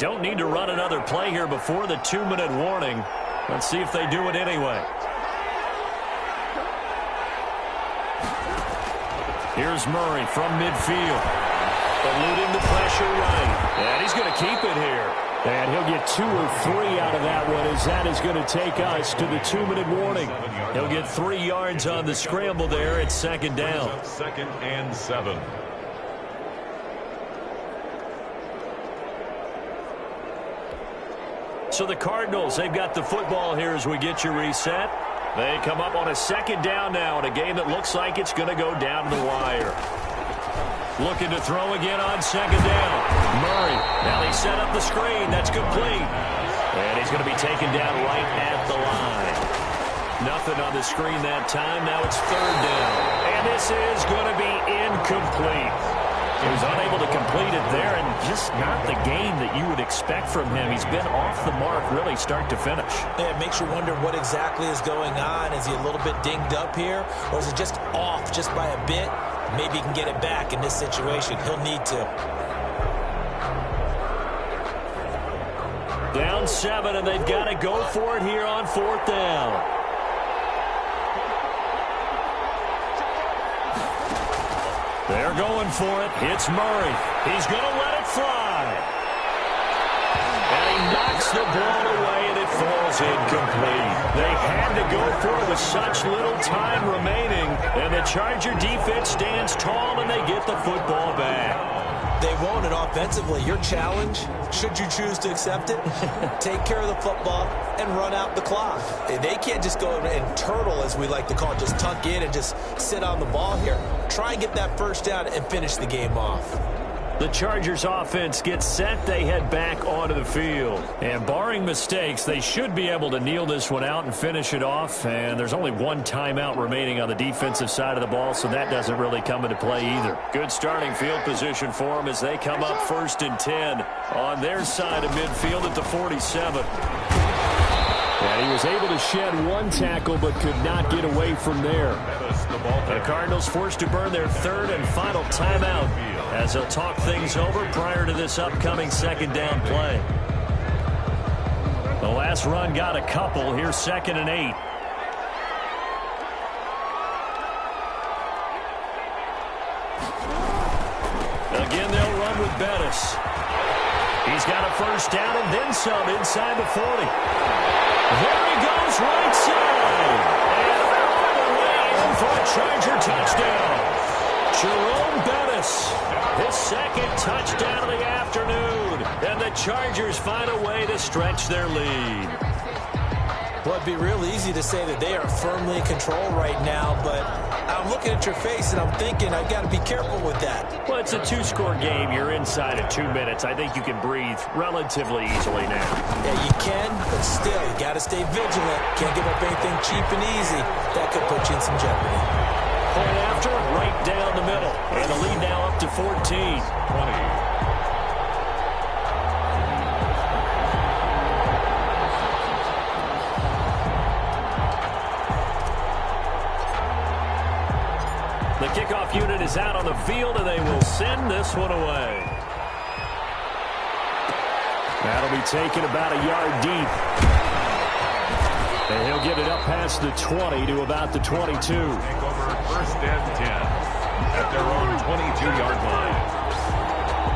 don't need to run another play here before the 2-minute warning. Let's see if they do it anyway. Here's Murray from midfield. Eluding the pressure right. And he's going to keep it here. And he'll get 2 or 3 out of that one, as that is going to take us to the 2-minute warning. He'll get 3 yards on the scramble there at 2nd down. 2nd and 7. So the Cardinals, they've got the football here as we get you reset. They come up on a 2nd down now in a game that looks like it's going to go down to the wire. Looking to throw again on 2nd down. Murray, now they set up the screen. That's complete. And he's going to be taken down right at the line. Nothing on the screen that time. Now it's 3rd down. And this is going to be incomplete. He was unable to complete it there, and just not the game that you would expect from him. He's been off the mark really start to finish. Yeah, it makes you wonder what exactly is going on. Is he a little bit dinged up here, or is it just off just by a bit? Maybe he can get it back in this situation. He'll need to. Down 7, and they've got to go for it here on 4th down. They're going for it. It's Murray. He's going to let it fly. And he knocks the ball away, and it falls incomplete. They had to go for it with such little time remaining, and the Charger defense stands tall, and they get the football back. They won't, and offensively, your challenge, should you choose to accept it, take care of the football and run out the clock. They can't just go and turtle, as we like to call it, just tuck in and just sit on the ball here. Try and get that 1st down and finish the game off. The Chargers offense gets set. They head back onto the field. And barring mistakes, they should be able to kneel this one out and finish it off. And there's only 1 timeout remaining on the defensive side of the ball, so that doesn't really come into play either. Good starting field position for them as they come up 1st and 10 on their side of midfield at the 47. And he was able to shed 1 tackle but could not get away from there. The Cardinals forced to burn their 3rd and final timeout as they'll talk things over prior to this upcoming 2nd down play. The last run got a couple. Here's 2nd and 8. Again, they'll run with Bettis. He's got a 1st down and then some inside the 40. There he goes, right side. And all the way in for a Charger touchdown. Jerome Bettis, his 2nd touchdown of the afternoon. And the Chargers find a way to stretch their lead. Well, it'd be real easy to say that they are firmly in control right now, but I'm looking at your face and I'm thinking I've got to be careful with that. Well, it's a 2-score game. You're inside of 2 minutes. I think you can breathe relatively easily now. Yeah, you can, but still, you got to stay vigilant. Can't give up anything cheap and easy. That could put you in some jeopardy. Point after, right down the middle. And the lead now up to 14. 20. The kickoff unit is out on the field, and they will send this one away. That'll be taken about a yard deep. And he'll get it up past the 20 to about the 22. Take over 1st and 10 at their own 22-yard line.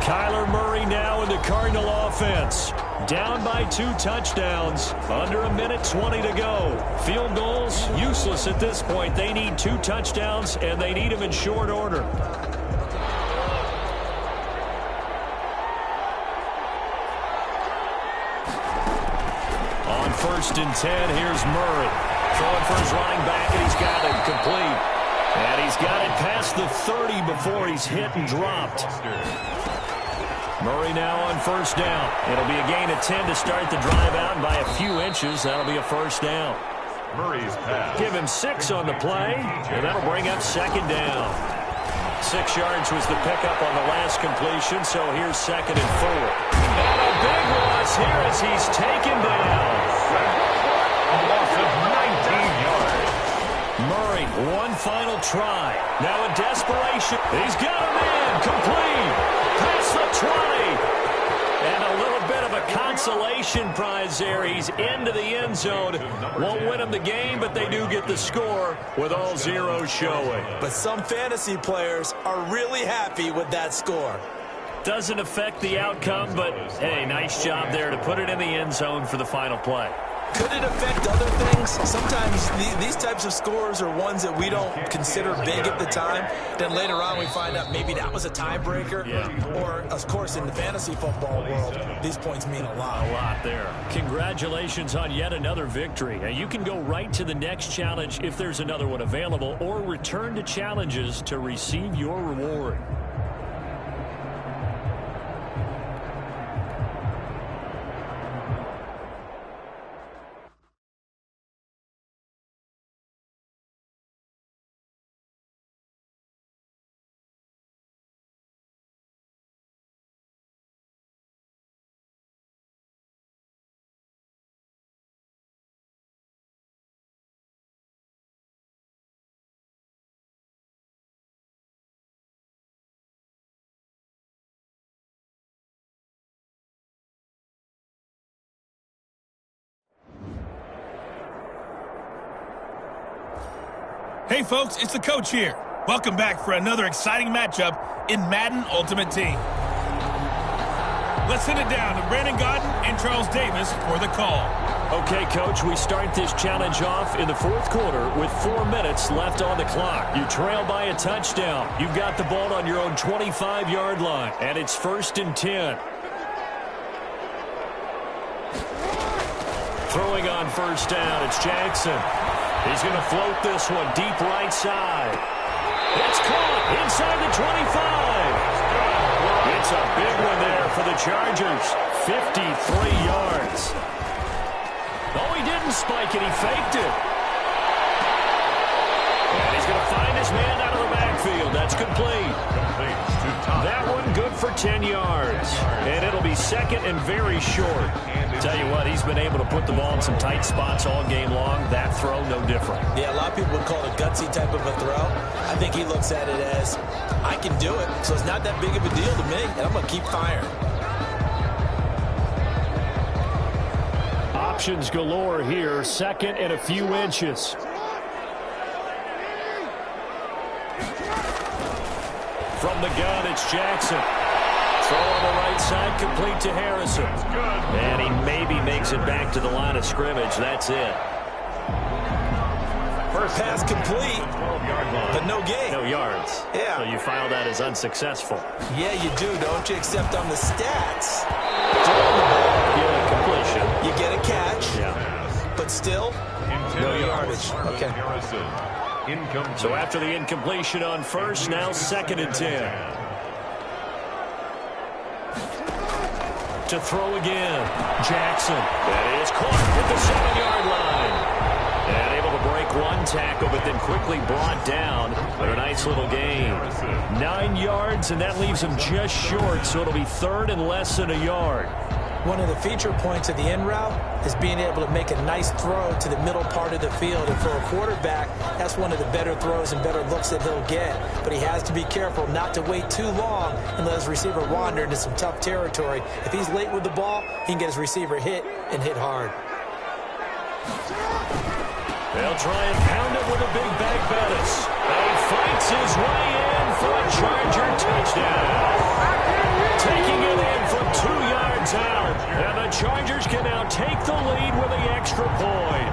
Kyler Murray now in the Cardinal offense. Down by 2 touchdowns. Under 1:20 to go. Field goals, useless at this point. They need 2 touchdowns, and they need them in short order. On 1st and 10, here's Murray. Throwing for his running back, and he's got it complete. And he's got it past the 30 before he's hit and dropped. Murray now on 1st down. It'll be a gain of 10 to start the drive out, and by a few inches, that'll be a 1st down. Murray's pass. Give him 6 on the play, and that'll bring up 2nd down. 6 yards was the pickup on the last completion, so here's 2nd and 4. And a big loss here as he's taken down. A loss of 19 yards. Murray, one final try. Now in desperation, he's got a man complete. Past the 20. And a little bit of a consolation prize there. He's into the end zone. Won't win him the game, but they do get the score with all zeros showing. But some fantasy players are really happy with that score. Doesn't affect the outcome, but, hey, nice job there to put it in the end zone for the final play. Could it affect other things? Sometimes these types of scores are ones that we don't consider big at the time. Then later on we find out maybe that was a tiebreaker. Yeah. Or, of course, in the fantasy football world, these points mean a lot. A lot there. Congratulations on yet another victory. Now, you can go right to the next challenge if there's another one available, or return to challenges to receive your reward. Hey folks, it's the coach here. Welcome back for another exciting matchup in Madden Ultimate Team. Let's send it down to Brandon Godden and Charles Davis for the call. Okay, Coach, we start this challenge off in the fourth quarter with 4 minutes left on the clock. You trail by a touchdown. You've got the ball on your own 25-yard line, and it's 1st and 10. Throwing on first down, it's Jackson. He's going to float this one deep right side. It's caught inside the 25. It's a big one there for the Chargers. 53 yards. Oh, he didn't spike it. He faked it. And he's going to find his man out of the backfield. That's complete. That one good for 10 yards. And it'll be second and very short. Tell you what, he's been able to put the ball in some tight spots all game long. That throw, no different. Yeah, a lot of people would call it a gutsy type of a throw. I think he looks at it as, I can do it, so it's not that big of a deal to me, and I'm going to keep firing. Options galore here, 2nd and a few inches. From the gun, it's Jackson. Throw on the right side, complete to Harrison. And he maybe makes it back to the line of scrimmage. That's it. First pass complete, but no gain. No yards. Yeah. So you file that as unsuccessful. Yeah, you do, don't you? Except on the stats. Yeah, completion. You get a catch. Yeah. But still, no yardage. Okay. So after the incompletion on first, now 2nd and 10. To throw again. Jackson. That is caught at the 7-yard line. And able to break one tackle, but then quickly brought down for a nice little gain. 9 yards, and that leaves him just short, so it'll be 3rd and less than a yard. One of the feature points of the in route is being able to make a nice throw to the middle part of the field. And for a quarterback, that's one of the better throws and better looks that he'll get. But he has to be careful not to wait too long and let his receiver wander into some tough territory. If he's late with the ball, he can get his receiver hit and hit hard. They'll try and pound it with a big back Bettis. And he fights his way in for a Charger touchdown. Taking it in from 2 yards out. And the Chargers can now take the lead with the extra point.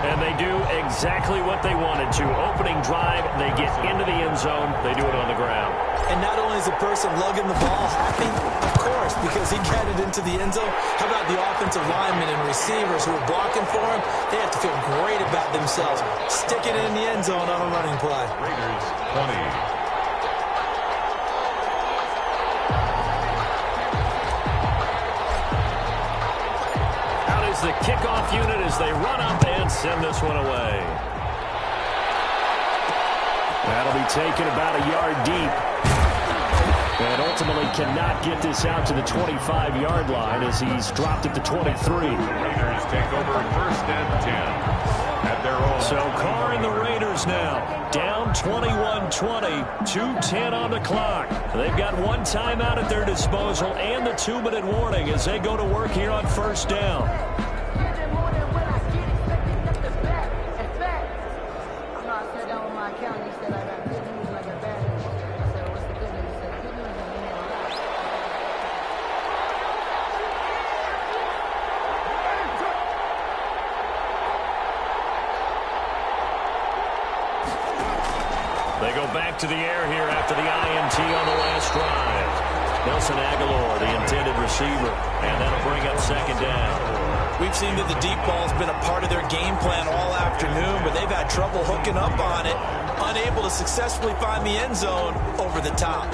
And they do exactly what they wanted to. Opening drive, they get into the end zone. They do it on the ground. And not only is the person lugging the ball happy, of course, because he got it into the end zone. How about the offensive linemen and receivers who are blocking for him? They have to feel great about themselves. Sticking it in the end zone on a running play. Raiders 20. The kickoff unit as they run up and send this one away. That'll be taken about a yard deep. And ultimately cannot get this out to the 25-yard line as he's dropped at the 23. Raiders take over 1st and 10. at their own. So Carr and the Raiders now down 21-20, 2:10 on the clock. They've got one timeout at their disposal and the 2-minute warning as they go to work here on first down. They go back to the air here after the INT on the last drive. Nelson Aguilar, the intended receiver, and that'll bring up second down. We've seen that the deep ball's been a part of their game plan all afternoon, but they've had trouble hooking up on it, unable to successfully find the end zone over the top.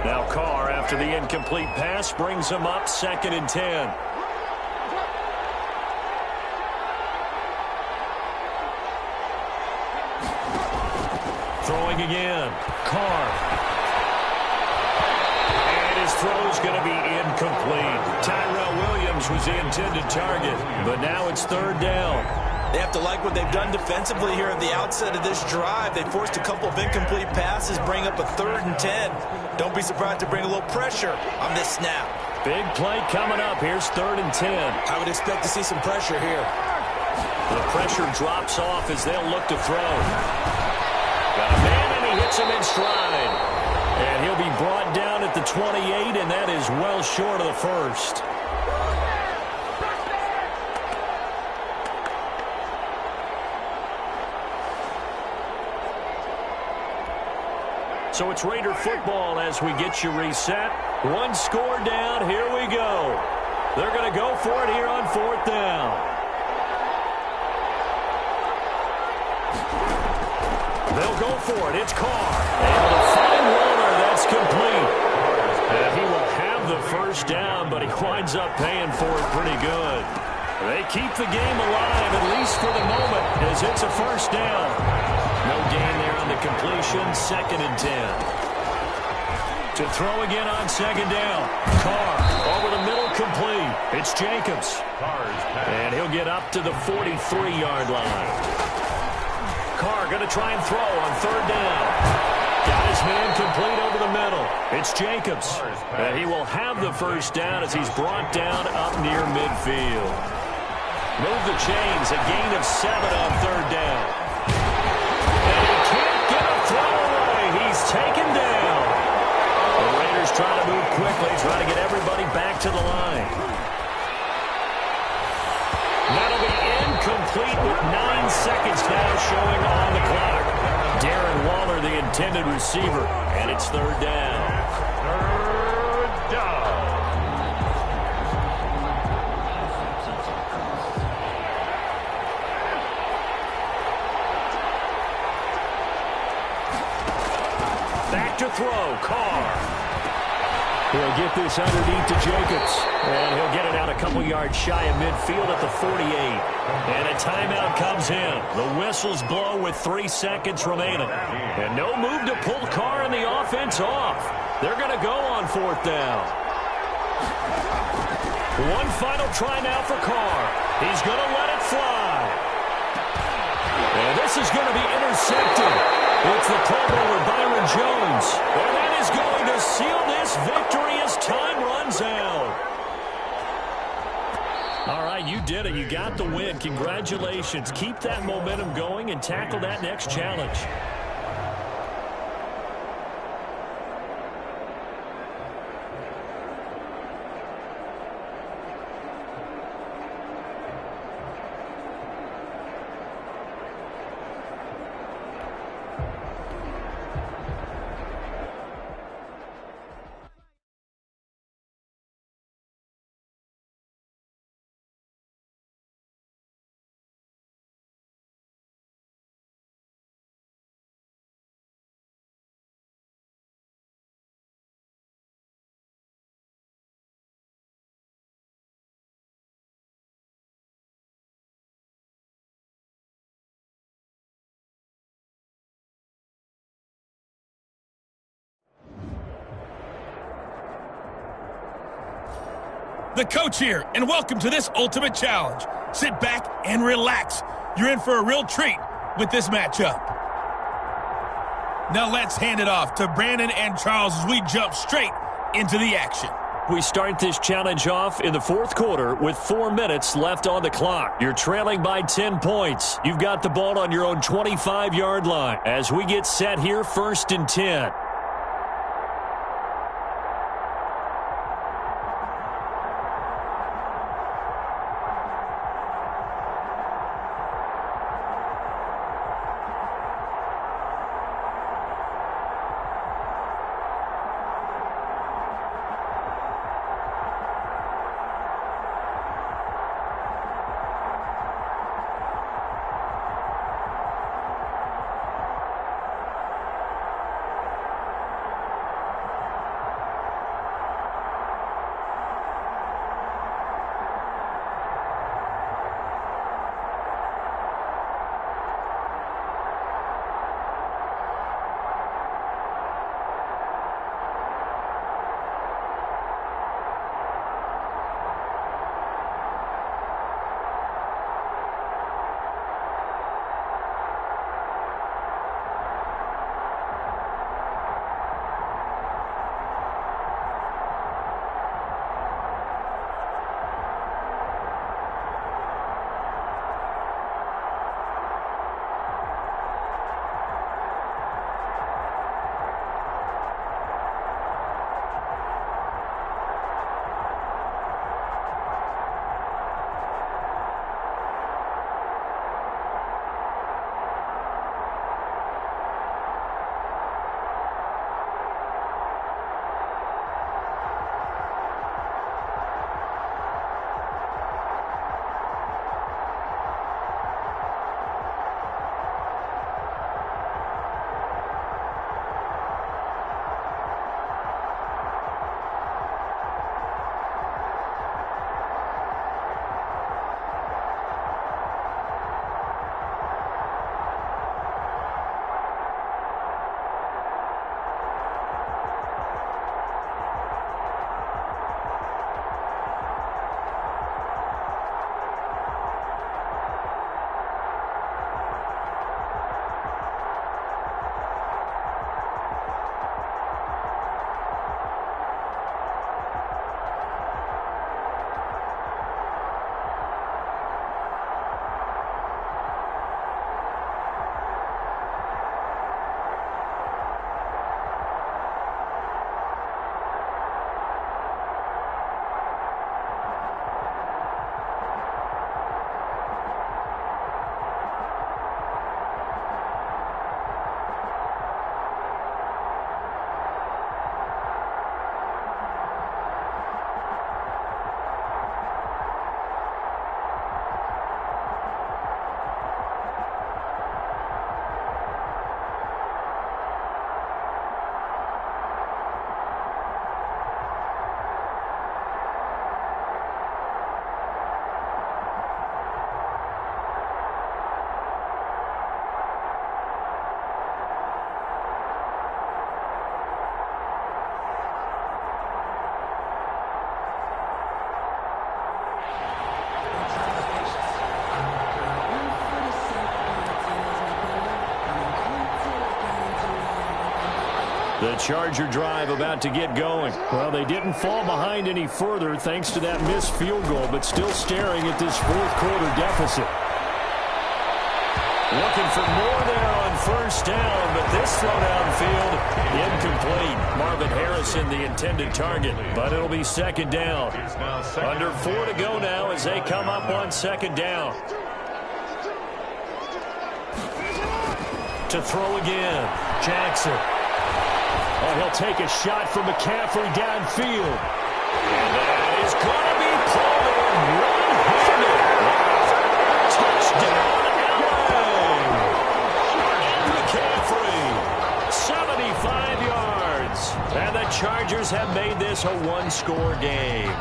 Now Carr, after the incomplete pass, brings him up 2nd and 10. Throwing again. Carr. And his throw's going to be incomplete. Tyrell Williams was the intended target, but now it's 3rd down. They have to like what they've done defensively here at the outset of this drive. They forced a couple of incomplete passes, bring up a 3rd and 10. Don't be surprised to bring a little pressure on this snap. Big play coming up. Here's 3rd and 10. I would expect to see some pressure here. The pressure drops off as they'll look to throw. Got a man, and he hits him in stride. And he'll be brought down at the 28, and that is well short of the first. So it's Raider football as we get you reset. One score down. Here we go. They're going to go for it here on 4th down. They'll go for it. It's Carr. Able to find Waller. That's complete. And he will have the first down, but he winds up paying for it pretty good. They keep the game alive, at least for the moment, as it's a first down. No gain there on the completion. 2nd and 10. To throw again on 2nd down. Carr over the middle, complete. It's Jacobs. And he'll get up to the 43-yard line. Carr going to try and throw on 3rd down. Got his man complete over the middle. It's Jacobs. And he will have the first down as he's brought down up near midfield. Move the chains. A gain of 7 on 3rd down. And he can't get a throw away. He's taken down. The Raiders trying to move quickly, trying to get everybody back to the line. That'll be incomplete with 9 seconds now showing on the clock. Darren Waller, the intended receiver, and it's 3rd down. 3rd down. Back to throw, Carr. He'll get this underneath to Jacobs. And he'll get it out a couple yards shy of midfield at the 48. And a timeout comes in. The whistles blow with 3 seconds remaining. And no move to pull Carr and the offense off. They're going to go on 4th down. One final try now for Carr. He's going to let it fly. And this is going to be intercepted. It's the Pro Bowler Byron Jones. And that is going to seal this victory as time runs out. All right, you did it. You got the win. Congratulations. Keep that momentum going and tackle that next challenge. The coach here, and welcome to this Ultimate Challenge. Sit back and relax. You're in for a real treat with this matchup. Now let's hand it off to Brandon and Charles as we jump straight into the action. We start this challenge off in the fourth quarter with 4 minutes left on the clock. You're trailing by 10 points. You've got the ball on your own 25-yard line. As we get set here, 1st and 10. The Charger drive about to get going. Well, they didn't fall behind any further thanks to that missed field goal, but still staring at this fourth quarter deficit. Looking for more there on 1st down, but this throw downfield incomplete. Marvin Harrison, the intended target, but it'll be 2nd down. Under 4 to go now as they come up on 2nd down. To throw again, Jackson. Oh, he'll take a shot from McCaffrey downfield. And that is going to be pulled in one-handed. Touchdown, LA! McCaffrey, 75 yards. And the Chargers have made this a one-score game.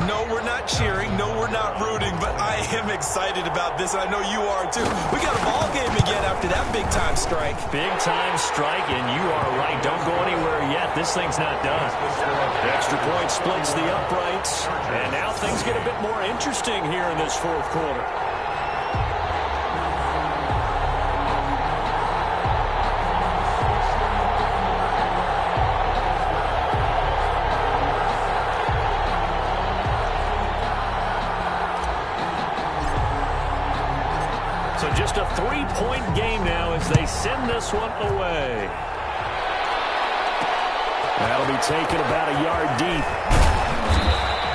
No, we're not cheering. No, we're not rooting. But I am excited about this, and I know you are too. We got a ball game again after that big-time strike. Big-time strike, and you are right. Don't go anywhere yet. This thing's not done. The extra point splits the uprights, and now things get a bit more interesting here in this fourth quarter. So just a three-point game now as they send this one away. That'll be taken about a yard deep.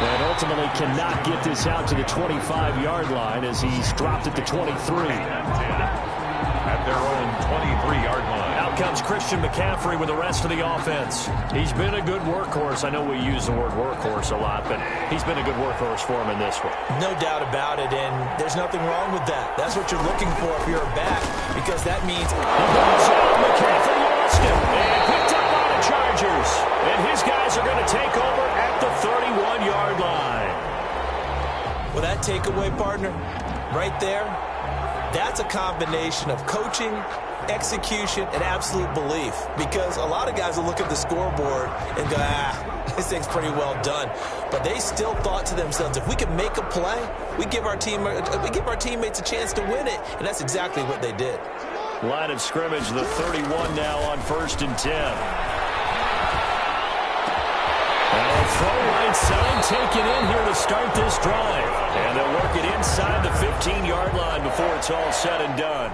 And ultimately cannot get this out to the 25-yard line as he's dropped at the 23. At their own 23-yard line. Out comes Christian McCaffrey with the rest of the offense. He's been a good workhorse. I know we use the word workhorse a lot, but he's been a good workhorse for him in this one. No doubt about it, and there's nothing wrong with that. That's what you're looking for if you're a back, because that means... McCaffrey lost him and picked up by the Chargers. And his guys are going to take over at the 31-yard line. Well, that takeaway, partner, right there, that's a combination of coaching, execution, and absolute belief. Because a lot of guys will look at the scoreboard and go, this thing's pretty well done. But they still thought to themselves, if we can make a play, we give our teammates a chance to win it. And that's exactly what they did. Line of scrimmage, the 31 now on 1st and 10. Throw right side taken in here to start this drive. And they'll work it inside the 15-yard line before it's all said and done.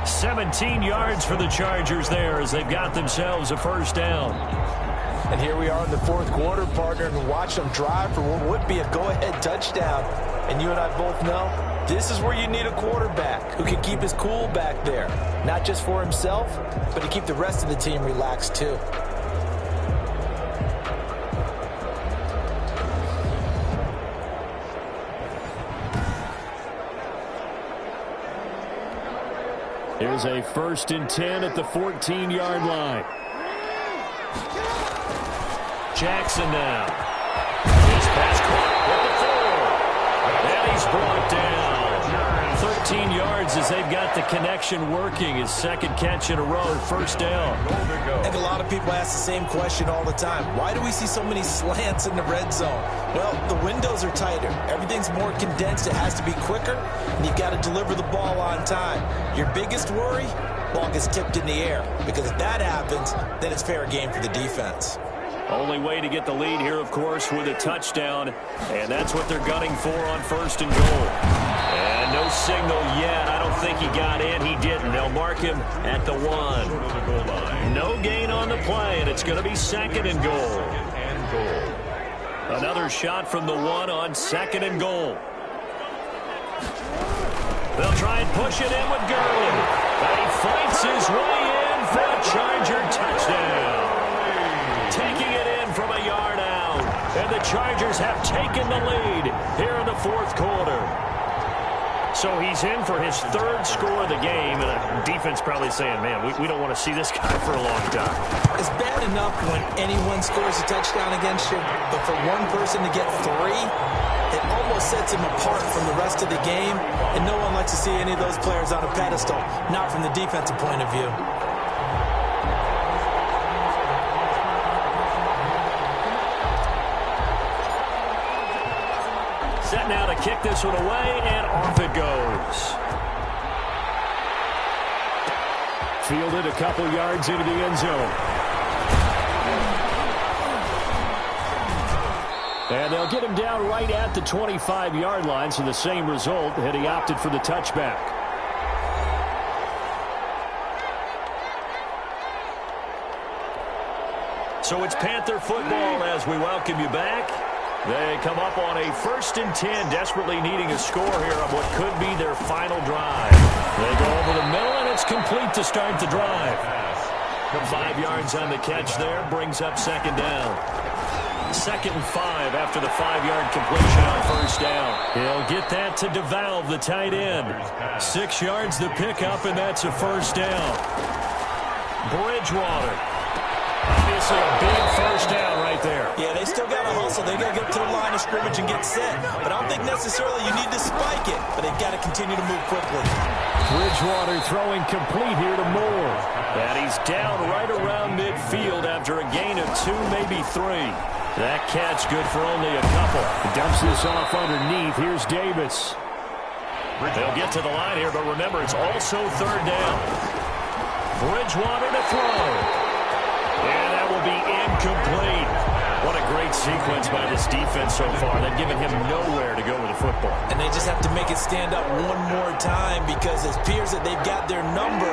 17 yards for the Chargers there as they've got themselves a first down. And here we are in the fourth quarter, partner, and watch them drive for what would be a go-ahead touchdown. And you and I both know this is where you need a quarterback who can keep his cool back there. Not just for himself, but to keep the rest of the team relaxed too. Here's a 1st and 10 at the 14-yard line. Jackson now. His pass caught with the 4. And he's brought down. 13 yards as they've got the connection working. His second catch in a row, first down. And a lot of people ask the same question all the time. Why do we see so many slants in the red zone? Well, the windows are tighter. Everything's more condensed. It has to be quicker, and you've got to deliver the ball on time. Your biggest worry? Ball gets tipped in the air. Because if that happens, then it's fair game for the defense. Only way to get the lead here, of course, with a touchdown. And that's what they're gunning for on 1st and goal. And no signal yet. I don't think he got in. He didn't. They'll mark him at the 1. No gain on the play, and it's going to be 2nd and goal. Another shot from the 1 on 2nd and goal. They'll try and push it in with Gurley. And he fights his way in for a Charger touchdown. Taking it in from a yard out. And the Chargers have taken the lead here in the fourth quarter. So he's in for his 3rd score of the game, and the defense probably saying, man, we don't want to see this guy for a long time. It's bad enough when anyone scores a touchdown against you, but for one person to get 3, it almost sets him apart from the rest of the game, and no one likes to see any of those players on a pedestal, not from the defensive point of view. Set now to kick this one away, and off it goes. Fielded a couple yards into the end zone. And they'll get him down right at the 25-yard line, so the same result had he opted for the touchback. So it's Panther football as we welcome you back. They come up on a 1st and 10, desperately needing a score here on what could be their final drive. They go over the middle, and it's complete to start the drive. 5 yards on the catch there, brings up 2nd down. 2nd and 5 after the 5-yard completion on 1st down. He'll get that to DeValve, the tight end. 6 yards the pickup, and that's a 1st down. Bridgewater. Obviously a big first down right there. Yeah, they still got to hustle. They got to get to the line of scrimmage and get set. But I don't think necessarily you need to spike it, but they've got to continue to move quickly. Bridgewater throwing complete here to Moore. And he's down right around midfield after a gain of 2, maybe 3. That catch good for only a couple. Dumps this off underneath. Here's Davis. They'll get to the line here, but remember, it's also third down. Bridgewater to throw. And that will be incomplete. What a great sequence by this defense so far. They've given him nowhere to go with the football. And they just have to make it stand up one more time because it appears that they've got their number.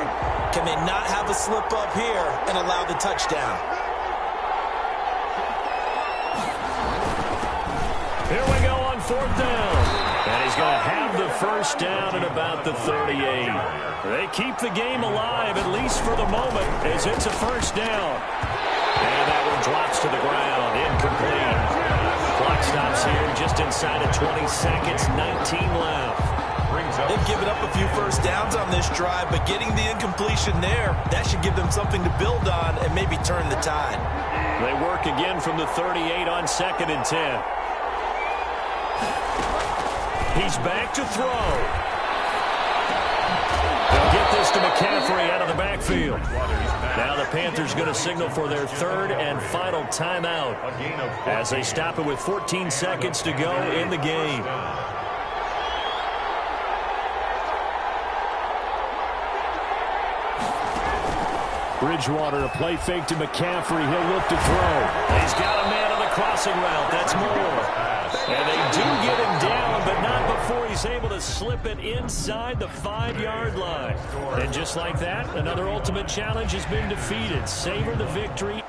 Can they not have a slip up here and allow the touchdown? Here we go on fourth down. And he's going to have the first down at about the 38. They keep the game alive, at least for the moment, as it's a first down. And that one drops to the ground. Incomplete. Clock stops here just inside of 20 seconds. 19 left. They've given up a few first downs on this drive, but getting the incompletion there, that should give them something to build on and maybe turn the tide. They work again from the 38 on 2nd and 10. He's back to throw. They'll get this to McCaffrey out of the backfield. Now the Panthers going to signal for their third and final timeout as they stop it with 14 seconds to go in the game. Bridgewater, a play fake to McCaffrey. He'll look to throw. He's got a man on the crossing route. That's Moore. And they do get him down, but not before he's able to slip it inside the 5-yard line. And just like that, another ultimate challenge has been defeated. Savor the victory.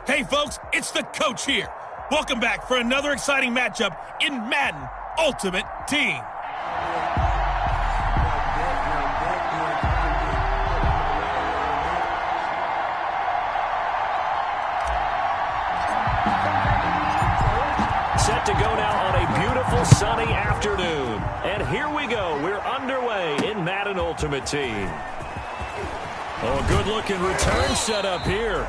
Hey, folks, it's the coach here. Welcome back for another exciting matchup in Madden Ultimate Team. Set to go now on a beautiful sunny afternoon. And here we go. We're underway in Madden Ultimate Team. Oh, good-looking return set up here.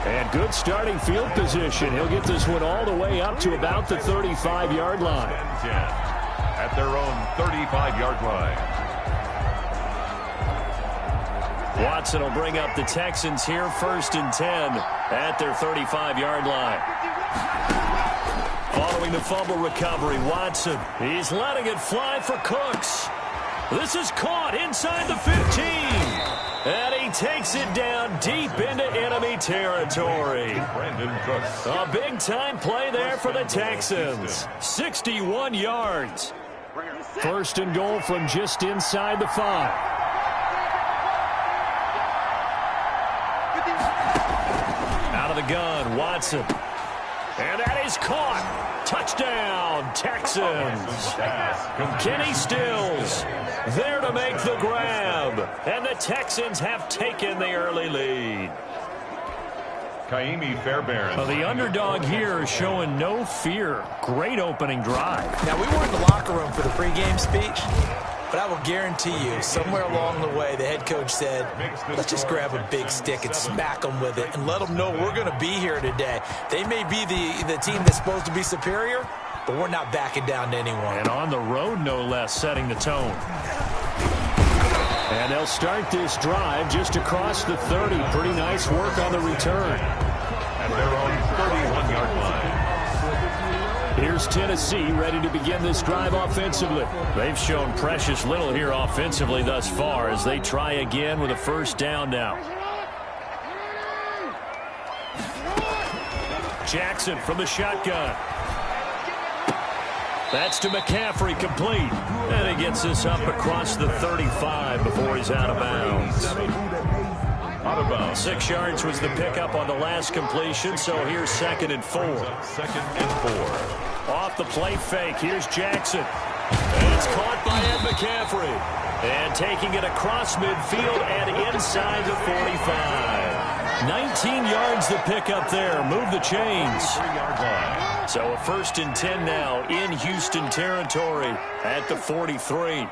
And good starting field position. He'll get this one all the way up to about the 35-yard line. 10 at their own 35-yard line. Watson will bring up the Texans here, 1st and 10 at their 35-yard line. Following the fumble recovery, Watson, he's letting it fly for Cooks. This is caught inside the 15. And he takes it down deep into enemy territory. Brandon Cooks. A big-time play there for the Texans. 61 yards. 1st and goal from just inside the 5. Out of the gun, Watson. And that is caught. Touchdown, Texans. Kenny Stills there to make the grab. And the Texans have taken the early lead. Kaimi Fairbairn. The underdog here is showing no fear. Great opening drive. Now, we were in the locker room for the pregame speech, but I will guarantee you, somewhere along the way, the head coach said, let's just grab a big stick and smack them with it and let them know we're going to be here today. They may be the team that's supposed to be superior, but we're not backing down to anyone. And on the road, no less, setting the tone. And they'll start this drive just across the 30. Pretty nice work on the return. At their own 31-yard line. Here's Tennessee ready to begin this drive offensively. They've shown precious little here offensively thus far as they try again with a 1st down now. Jackson from the shotgun. That's to McCaffrey, complete. And he gets this up across the 35 before he's out of bounds. Out of bounds. 6 yards was the pickup on the last completion, so here's 2nd and 4. 2nd and 4. Off the play fake, here's Jackson. And it's caught by Ed McCaffrey. And taking it across midfield and inside the 45. 19 yards the pickup there. Move the chains. 3-yard line. So a 1st and 10 now in Houston territory at the 43.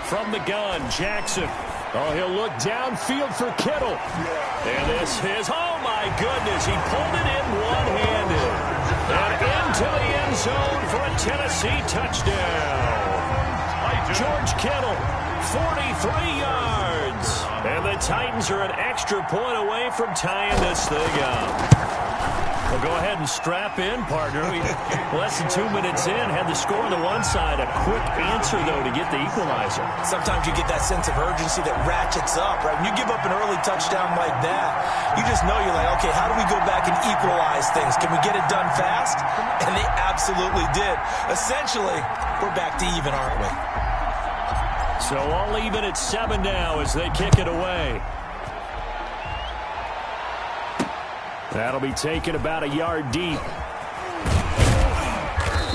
From the gun, Jackson. Oh, he'll look downfield for Kittle. And this is, oh my goodness, he pulled it in one-handed. And into the end zone for a Tennessee touchdown. George Kittle, 43 yards. And the Titans are an extra point away from tying this thing up. Well, go ahead and strap in, partner. Less than 2 minutes in, had the score on the one side. A quick answer, though, to get the equalizer. Sometimes you get that sense of urgency that ratchets up, right? When you give up an early touchdown like that, you just know you're like, okay, how do we go back and equalize things? Can we get it done fast? And they absolutely did. Essentially, we're back to even, aren't we? So all even at 7 now as they kick it away. That'll be taken about a yard deep.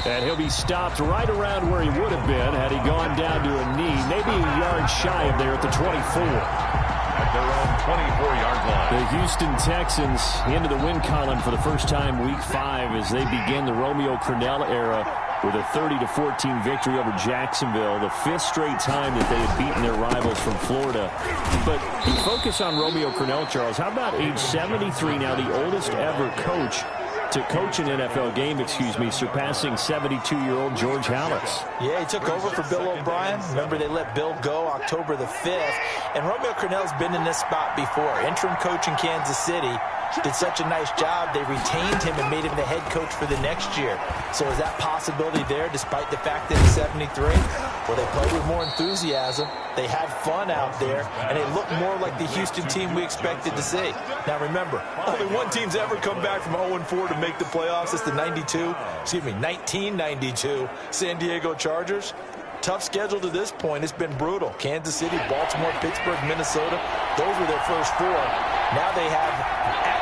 And he'll be stopped right around where he would have been had he gone down to a knee. Maybe a yard shy of there at the 24. At their own 24-yard line. The Houston Texans into the win column for the first time week 5 as they begin the Romeo Crennel era with a 30-14 victory over Jacksonville, the 5th straight time that they had beaten their rivals from Florida. But you focus on Romeo Crennel, Charles. How about age 73 now, the oldest ever coach to coach an NFL game, surpassing 72-year-old George Halas. Yeah, he took over for Bill O'Brien. Remember, they let Bill go October the 5th. And Romeo Crennel's been in this spot before. Interim coach in Kansas City. Did such a nice job, they retained him and made him the head coach for the next year. So is that possibility there, despite the fact that he's 73? Well, they played with more enthusiasm. They had fun out there, and it looked more like the Houston team we expected to see. Now, remember, only one team's ever come back from 0-4 to make the playoffs. It's the 1992 San Diego Chargers. Tough schedule to this point. It's been brutal. Kansas City, Baltimore, Pittsburgh, Minnesota. Those were their first 4. Now they have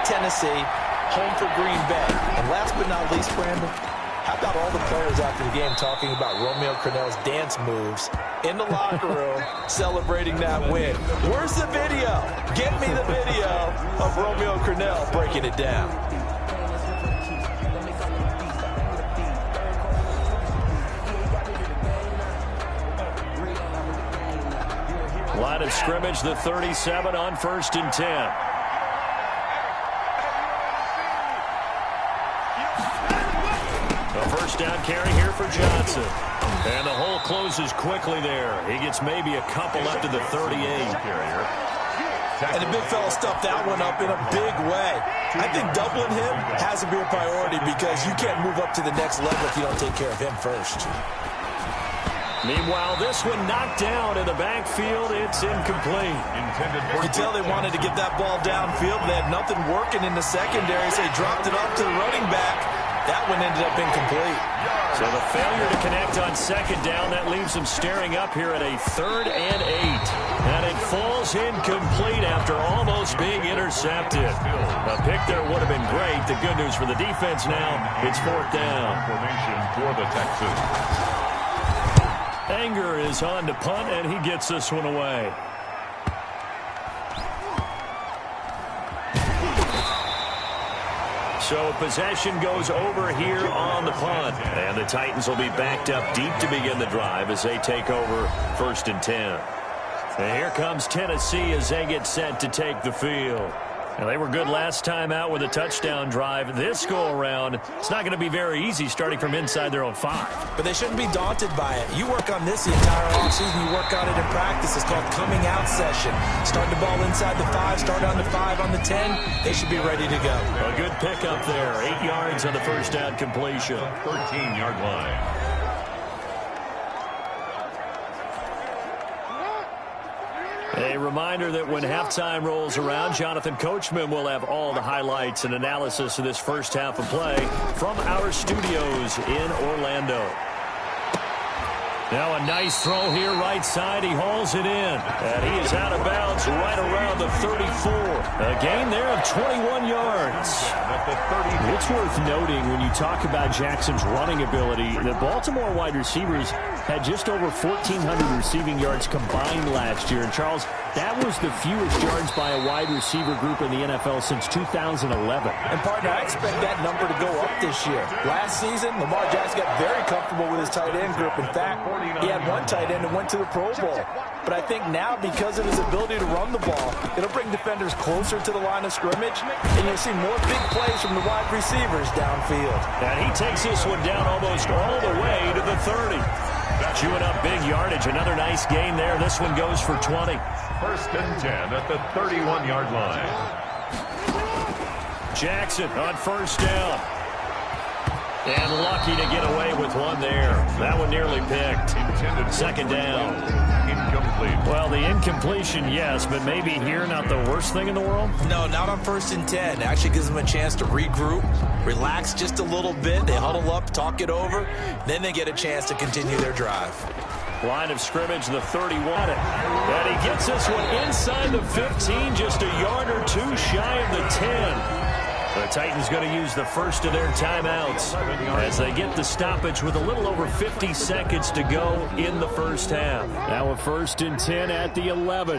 at Tennessee, home for Green Bay. And last but not least, Brandon, how about all the players after the game talking about Romeo Crennel's dance moves in the locker room celebrating that win? Where's the video? Get me the video of Romeo Crennel breaking it down. Line of scrimmage, the 37 on 1st and 10. A first down carry here for Johnson. And the hole closes quickly there. He gets maybe a couple up to the 38. And the big fella stuffed that one up in a big way. I think doubling him has to be a priority because you can't move up to the next level if you don't take care of him first. Meanwhile, this one knocked down in the backfield. It's incomplete. You can tell they wanted to get that ball downfield. They had nothing working in the secondary, so they dropped it up to the running back. That one ended up incomplete. So the failure to connect on 2nd down, that leaves them staring up here at a 3rd and 8. And it falls incomplete after almost being intercepted. A pick there would have been great. The good news for the defense now, it's 4th down. Formation for the Texans. Anger is on to punt, and he gets this one away. So possession goes over here on the punt. And the Titans will be backed up deep to begin the drive as they take over 1st and 10. And here comes Tennessee as they get set to take the field. And they were good last time out with a touchdown drive. This go-around, it's not going to be very easy starting from inside their own 5. But they shouldn't be daunted by it. You work on this the entire offseason. You work on it in practice. It's called coming out session. Start the ball inside the 5, start on the 5, on the 10. They should be ready to go. A good pickup there. 8 yards on the first down completion. 13-yard line. A reminder that when halftime rolls around, Jonathan Coachman will have all the highlights and analysis of this first half of play from our studios in Orlando. Now a nice throw here right side. He hauls it in. And he is out of bounds right around the 34. A gain there of 21 yards. It's worth noting when you talk about Jackson's running ability, the Baltimore wide receivers had just over 1,400 receiving yards combined last year. And Charles, that was the fewest yards by a wide receiver group in the NFL since 2011. And partner, I expect that number to go up this year. Last season, Lamar Jackson got very comfortable with his tight end group. In fact, he had one tight end that went to the Pro Bowl. But I think now, because of his ability to run the ball, it'll bring defenders closer to the line of scrimmage, and you'll see more big plays from the wide receivers downfield. And he takes this one down almost all the way to the 30. Chewing up big yardage. Another nice gain there. This one goes for 20. 1st and 10 at the 31-yard line. Jackson on 1st down. And lucky to get away with one there. That one nearly picked. 2nd down. Incomplete. Well, the incompletion, yes, but maybe here not the worst thing in the world? No, not on 1st and 10. It actually gives them a chance to regroup, relax just a little bit. They huddle up, talk it over. Then they get a chance to continue their drive. Line of scrimmage, the 31. And he gets this one inside the 15, just a yard or two shy of the 10. The Titans going to use the first of their timeouts as they get the stoppage with a little over 50 seconds to go in the first half. Now a 1st and 10 at the 11.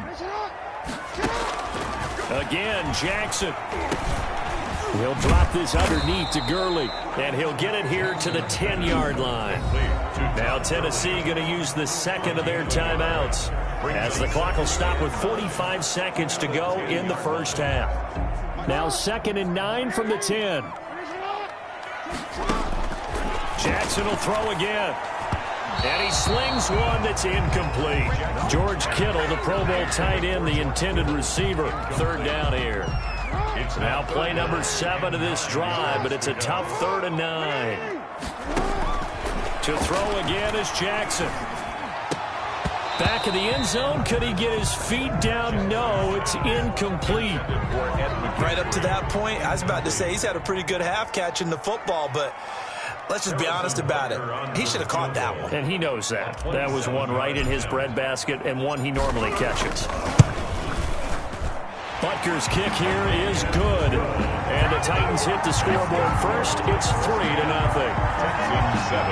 Again, Jackson. He'll drop this underneath to Gurley, and he'll get it here to the 10-yard line. Now Tennessee going to use the second of their timeouts as the clock will stop with 45 seconds to go in the first half. Now 2nd and 9 from the 10. Jackson will throw again. And he slings one that's incomplete. George Kittle, the Pro Bowl tight end, the intended receiver. 3rd down here. It's now play number 7 of this drive, but it's a tough 3rd and 9. To throw again is Jackson. Back of the end zone. Could he get his feet down? No, it's incomplete. Right up to that point, I was about to say he's had a pretty good half catching the football, but let's just be honest about it. He should have caught that one. And he knows that. That was one right in his breadbasket and one he normally catches. Butker's kick here is good. And the Titans hit the scoreboard first. It's 3-0. Texans 7.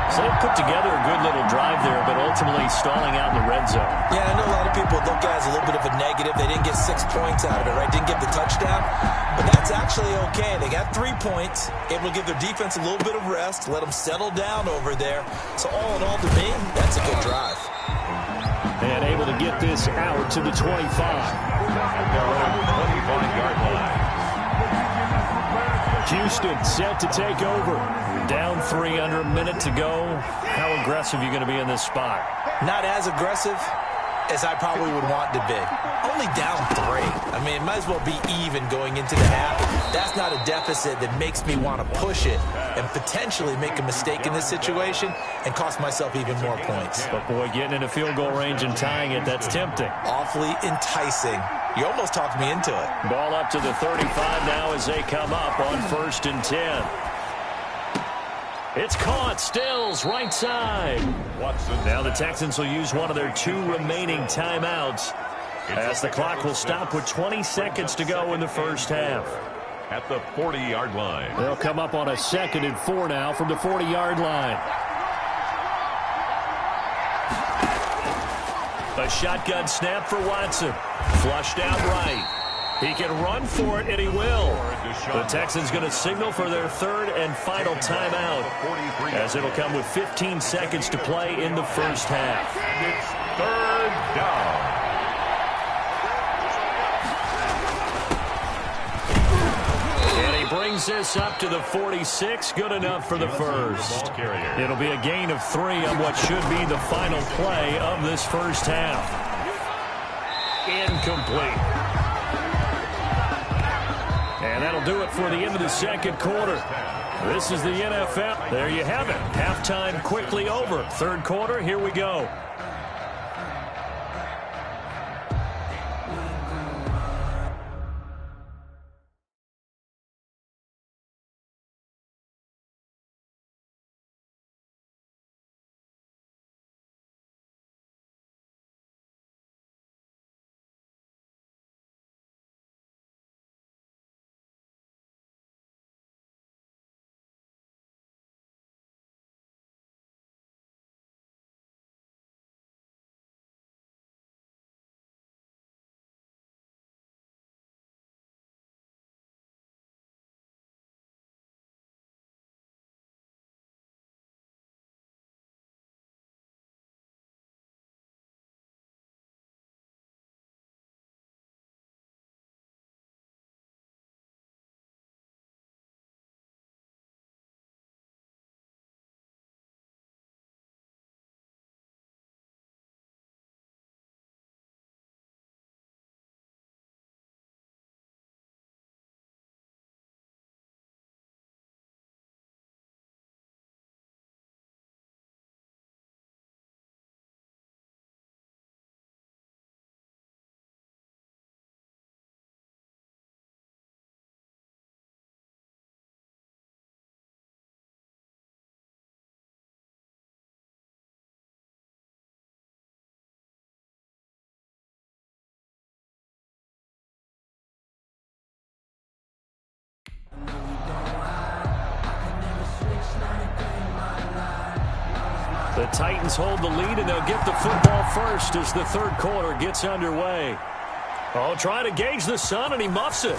So they put together a good little drive there, but ultimately stalling out in the red zone. Yeah, I know a lot of people look at it as a little bit of a negative. They didn't get 6 points out of it, right? Didn't get the touchdown. But that's actually okay. They got 3 points, able to give their defense a little bit of rest, let them settle down over there. So all in all, to me, that's a good drive. And able to get this out to the 25. At their own 25-yard line. Houston set to take over. Down 3 under a minute to go. How aggressive are you going to be in this spot? Not as aggressive as I probably would want to be. Only down 3. I mean, it might as well be even going into the half. That's not a deficit that makes me want to push it and potentially make a mistake in this situation and cost myself even more points. But, boy, getting into field goal range and tying it, that's tempting. Awfully enticing. You almost talked me into it. Ball up to the 35 now as they come up on 1st and 10. It's caught. Stills right side. Watson. Now the Texans will use one of their 2 remaining timeouts as the clock will stop with 20 seconds to go in the first half. At the 40-yard line. They'll come up on a 2nd and 4 now from the 40-yard line. A shotgun snap for Watson. Flushed out right. He can run for it, and he will. The Texans going to signal for their 3rd and final timeout as it'll come with 15 seconds to play in the first half. It's 3rd down. And he brings this up to the 46. Good enough for the first. It'll be a gain of 3 on what should be the final play of this first half. Incomplete. And that'll do it for the end of the second quarter. This is the NFL. There you have it. Halftime quickly over. 3rd quarter, here we go. The Titans hold the lead, and they'll get the football first as the 3rd quarter gets underway. Oh, trying to gauge the sun, and he muffs it.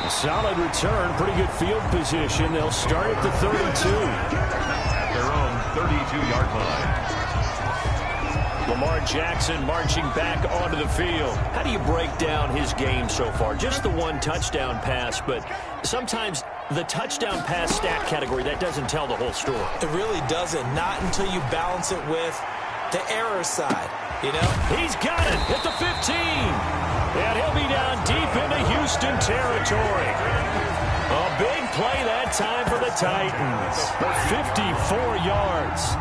Solid return, pretty good field position. They'll start at the 32. At their own 32-yard line. Lamar Jackson marching back onto the field. How do you break down his game so far? Just the 1 touchdown pass, but sometimes the touchdown pass stat category, that doesn't tell the whole story. It really doesn't. Not until you balance it with the error side, you know? He's got it at the 15. And he'll be down deep into Houston territory. A big play that time for the Titans. For 54 yards.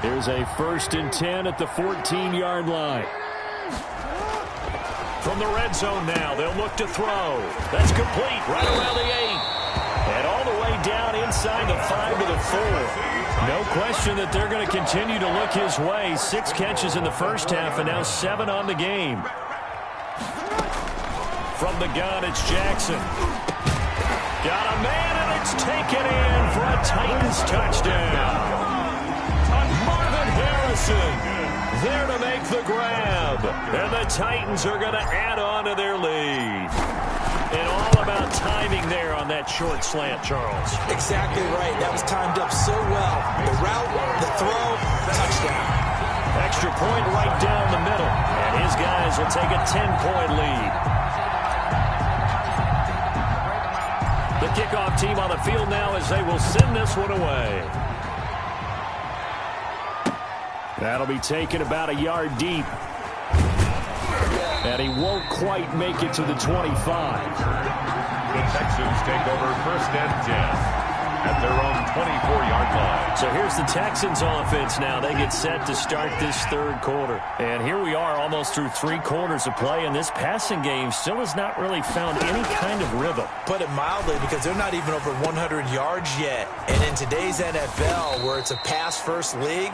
Here's a 1st and 10 at the 14-yard line. From the red zone now, they'll look to throw. That's complete right around the 8. And all the way down inside the 5 to the 4. No question that they're going to continue to look his way. 6 catches in the first half and now 7 on the game. From the gun, it's Jackson. Got a man, and it's taken in for a Titans touchdown. Marvin Harrison there to make the grab. And the Titans are going to add on to their lead. And all about timing there on that short slant, Charles. Exactly right. That was timed up so well. The route, the throw, touchdown. Extra point right down the middle. And his guys will take a 10-point lead. The kickoff team on the field now as they will send this one away. That'll be taken about a yard deep. And he won't quite make it to the 25. The Texans take over 1st and 10 at their own 24-yard line. So here's the Texans offense now. They get set to start this 3rd quarter. And here we are almost through 3 quarters of play, and this passing game still has not really found any kind of rhythm. Put it mildly, because they're not even over 100 yards yet. And in today's NFL, where it's a pass-first league,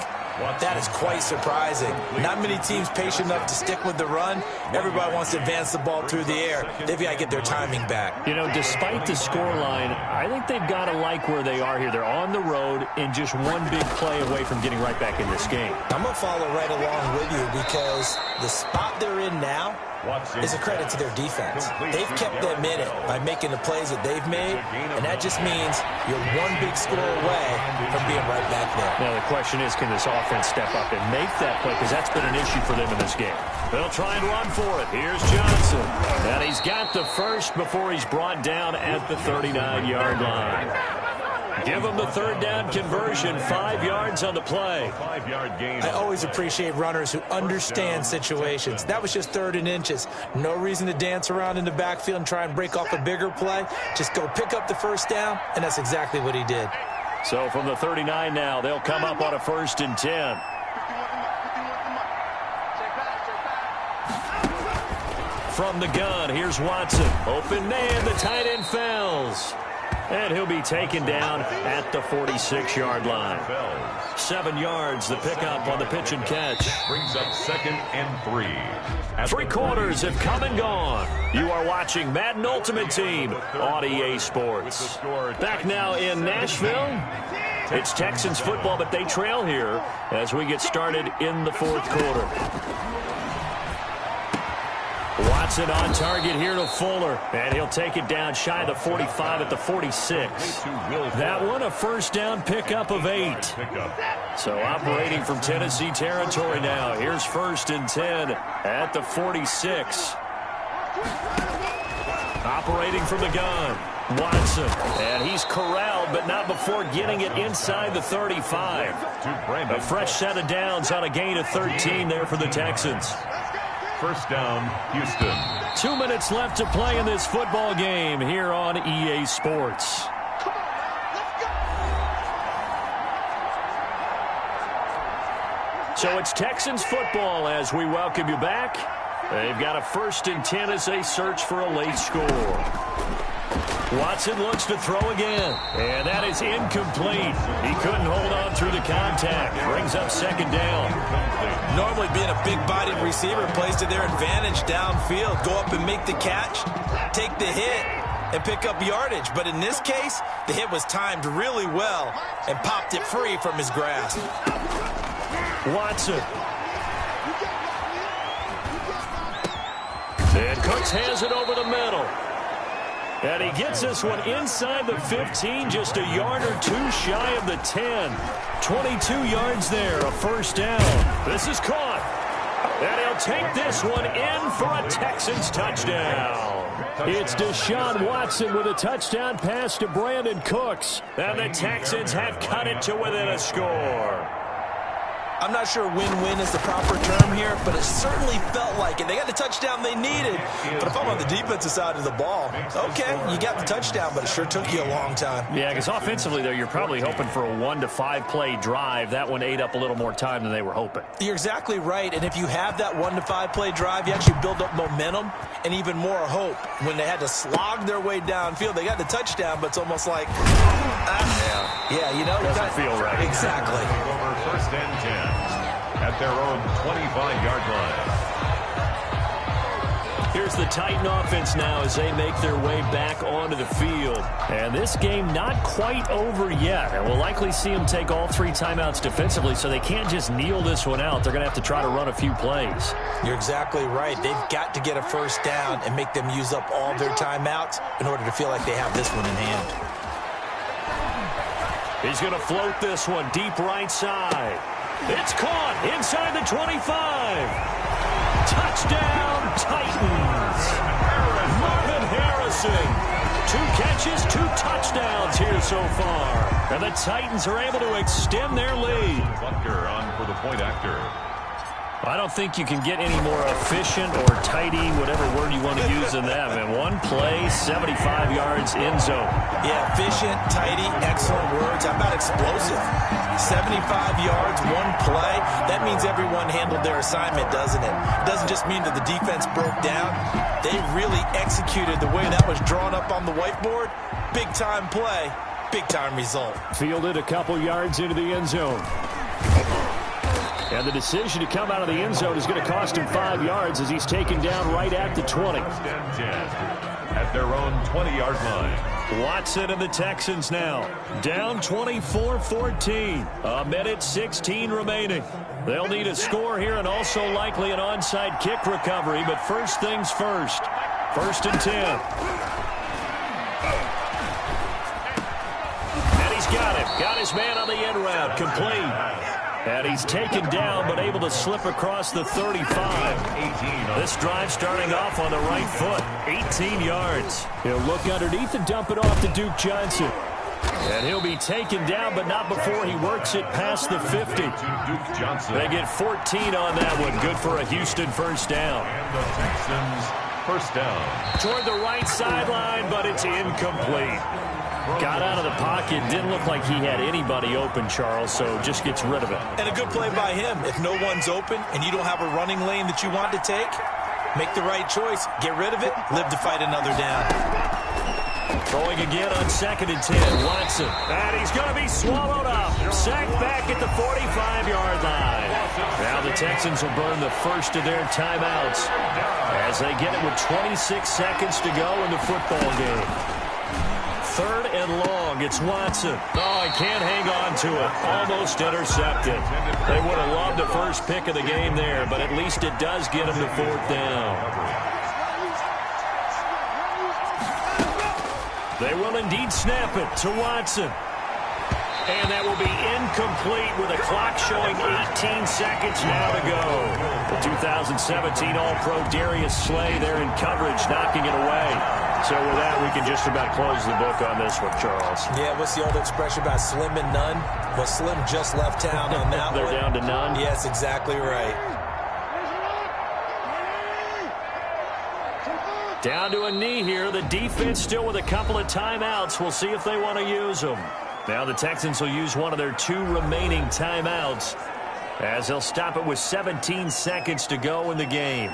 that is quite surprising. Not many teams patient enough to stick with the run. Everybody wants to advance the ball through the air. They've got to get their timing back. You know, despite the scoreline, I think they've got to like where they are here. They're on the road and just one big play away from getting right back in this game. I'm going to follow right along with you, because the spot they're in now is a credit to their defense. They've kept them in it by making the plays that they've made, and that just means you're one big score away from being right back there. Now the question is, can this offense step up and make that play, because that's been an issue for them in this game. They'll try and run for it. Here's Johnson. And he's got the first before he's brought down at the 39-yard line. Give him the 3rd down conversion, 5 yards on the play. 5-yard gain. I always appreciate runners who understand situations. That was just 3rd and inches. No reason to dance around in the backfield and try and break off a bigger play. Just go pick up the 1st down, and that's exactly what he did. So from the 39 now, they'll come up on a 1st and 10. From the gun, here's Watson. Open man, the tight end falls. And he'll be taken down at the 46-yard line. 7 yards, the pickup on the pitch and catch. Brings up 2nd and 3. 3 quarters have come and gone. You are watching Madden Ultimate Team on EA Sports. Back now in Nashville. It's Texans football, but they trail here as we get started in the 4th quarter. Watson on target here to Fuller, and he'll take it down shy of the 45 at the 46. That one a 1st down pickup of 8. So operating from Tennessee territory now. Here's 1st and 10 at the 46. Operating from the gun, Watson, and he's corralled, but not before getting it inside the 35. A fresh set of downs on a gain of 13 there for the Texans. 1st down, Houston. 2 minutes left to play in this football game here on EA Sports. So it's Texans football as we welcome you back. They've got a 1st and 10 as they search for a late score. Watson looks to throw again, and that is incomplete. He couldn't hold on through the contact. Brings up 2nd down. Normally being a big-bodied receiver plays to their advantage downfield. Go up and make the catch, take the hit, and pick up yardage. But in this case, the hit was timed really well and popped it free from his grasp. Watson. And Cooks has it over the middle. And he gets this one inside the 15, just a yard or 2 shy of the 10. 22 yards there, a 1st down. This is caught. And he'll take this one in for a Texans touchdown. It's Deshaun Watson with a touchdown pass to Brandon Cooks. And the Texans have cut it to within a score. I'm not sure win-win is the proper term here, but it certainly felt like it. They got the touchdown they needed. But if I'm on the defensive side of the ball, okay, you got the touchdown, but it sure took you a long time. Yeah, because offensively, though, you're probably hoping for a 1 to 5 play drive. That one ate up a little more time than they were hoping. You're exactly right. And if you have that 1 to 5 play drive, you actually build up momentum and even more hope. When they had to slog their way downfield, they got the touchdown, but it's almost like, yeah, you know, doesn't feel right. Exactly. Over first and 10 at their own 25-yard line. Here's the Titan offense now as they make their way back onto the field. And this game not quite over yet. And we'll likely see them take all 3 timeouts defensively, so they can't just kneel this one out. They're going to have to try to run a few plays. You're exactly right. They've got to get a first down and make them use up all their timeouts in order to feel like they have this one in hand. He's going to float this one deep right side. It's caught inside the 25. Touchdown, Titans. Marvin Harrison. 2 catches, 2 touchdowns here so far. And the Titans are able to extend their lead. Butker on for the point after. I don't think you can get any more efficient or tidy, whatever word you want to use in that. And 1 play, 75 yards in zone. Yeah, efficient, tidy, excellent words. How about explosive? 75 yards, 1 play. That means everyone handled their assignment, doesn't it? It doesn't just mean that the defense broke down. They really executed the way that was drawn up on the whiteboard. Big-time play, big-time result. Fielded a couple yards into the end zone. And the decision to come out of the end zone is going to cost him 5 yards as he's taken down right at the 20. First and 10 at their own 20-yard line. Watson and the Texans now down 24-14. 1:16 remaining. They'll need a score here and also likely an onside kick recovery. But first things first. First and 10. And he's got him. Got his man on the end route. Complete. And he's taken down, but able to slip across the 35. This drive starting off on the right foot. 18 yards. He'll look underneath and dump it off to Duke Johnson. And he'll be taken down, but not before he works it past the 50. Duke Johnson. They get 14 on that one. Good for a Houston first down. And the Texans first down. Toward the right sideline, but it's incomplete. Got out of the pocket. Didn't look like he had anybody open, Charles, so just gets rid of it. And a good play by him. If no one's open and you don't have a running lane that you want to take, make the right choice. Get rid of it. Live to fight another down. Throwing again on 2nd and 10. Watson. And he's going to be swallowed up. Sacked back at the 45-yard line. Now the Texans will burn the first of their timeouts as they get it with 26 seconds to go in the football game. 3rd and long. It's Watson. Oh, he can't hang on to it. Almost intercepted. They would have loved the first pick of the game there, but at least it does get him to 4th down. They will indeed snap it to Watson. And that will be incomplete with a clock showing 18 seconds now to go. The 2017 All-Pro Darius Slay there in coverage, knocking it away. So with that, we can just about close the book on this one, Charles. Yeah, what's the old expression about slim and none? Well, Slim just left town on that They're one. down to none? Yes, exactly right. Down to a knee here. The defense still with a couple of timeouts. We'll see if they want to use them. Now the Texans will use one of their 2 remaining timeouts as they'll stop it with 17 seconds to go in the game.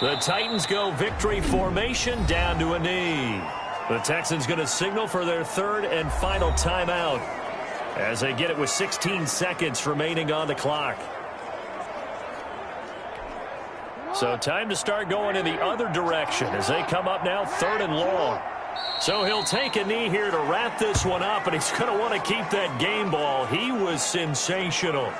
The Titans go victory formation down to a knee. The Texans going to signal for their 3rd and final timeout as they get it with 16 seconds remaining on the clock. So time to start going in the other direction as they come up now 3rd and long. So he'll take a knee here to wrap this one up, and he's going to want to keep that game ball. He was sensational.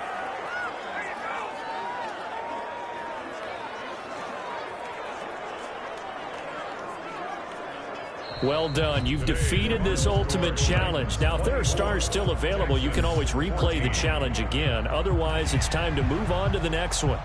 Well done. You've defeated this ultimate challenge. Now, if there are stars still available, you can always replay the challenge again. Otherwise, it's time to move on to the next one.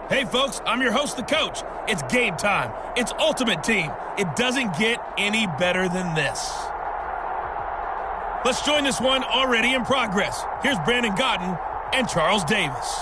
Hey, folks, I'm your host, the coach. It's game time. It's Ultimate Team. It doesn't get any better than this. Let's join this one already in progress. Here's Brandon Gaudin and Charles Davis.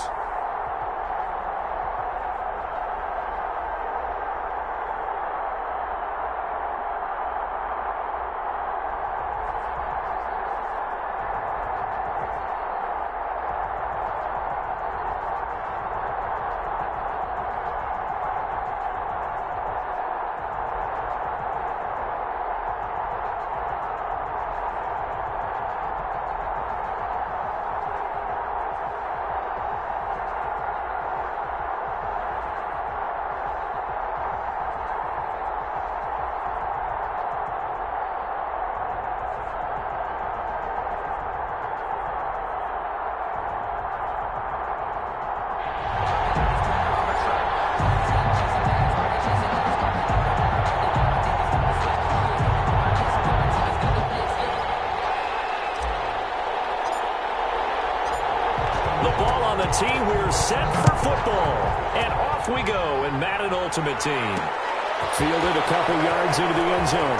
Team, we're set for football. And off we go in Madden Ultimate Team. Fielded a couple yards into the end zone.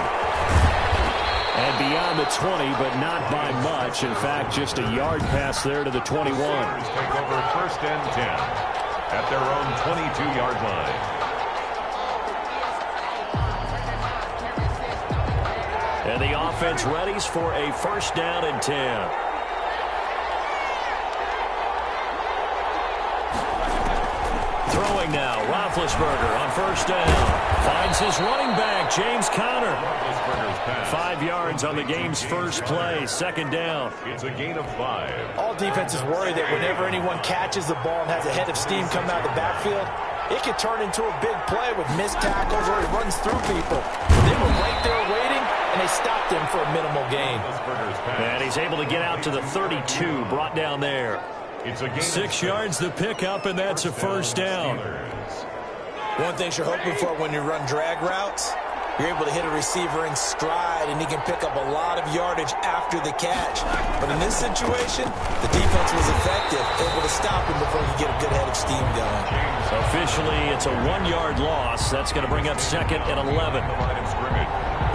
And beyond the 20, but not by much. In fact, just a yard pass there to the 21. Take over first and 10 at their own 22-yard line. And the offense readies for a first down and 10. Throwing now, Roethlisberger on first down. Finds his running back, James Conner. 5 yards on the game's first play, second down. It's a gain of 5. All defenses worry that whenever anyone catches the ball and has a head of steam come out of the backfield, it could turn into a big play with missed tackles or he runs through people. They were right there waiting, and they stopped him for a minimal gain. And he's able to get out to the 32, brought down there. 6 yards the pickup, and that's a first down. One thing you're hoping for when you run drag routes, you're able to hit a receiver in stride, and he can pick up a lot of yardage after the catch. But in this situation, the defense was effective, able to stop him before he get a good head of steam going. Officially, it's a 1-yard loss. That's going to bring up second and 11.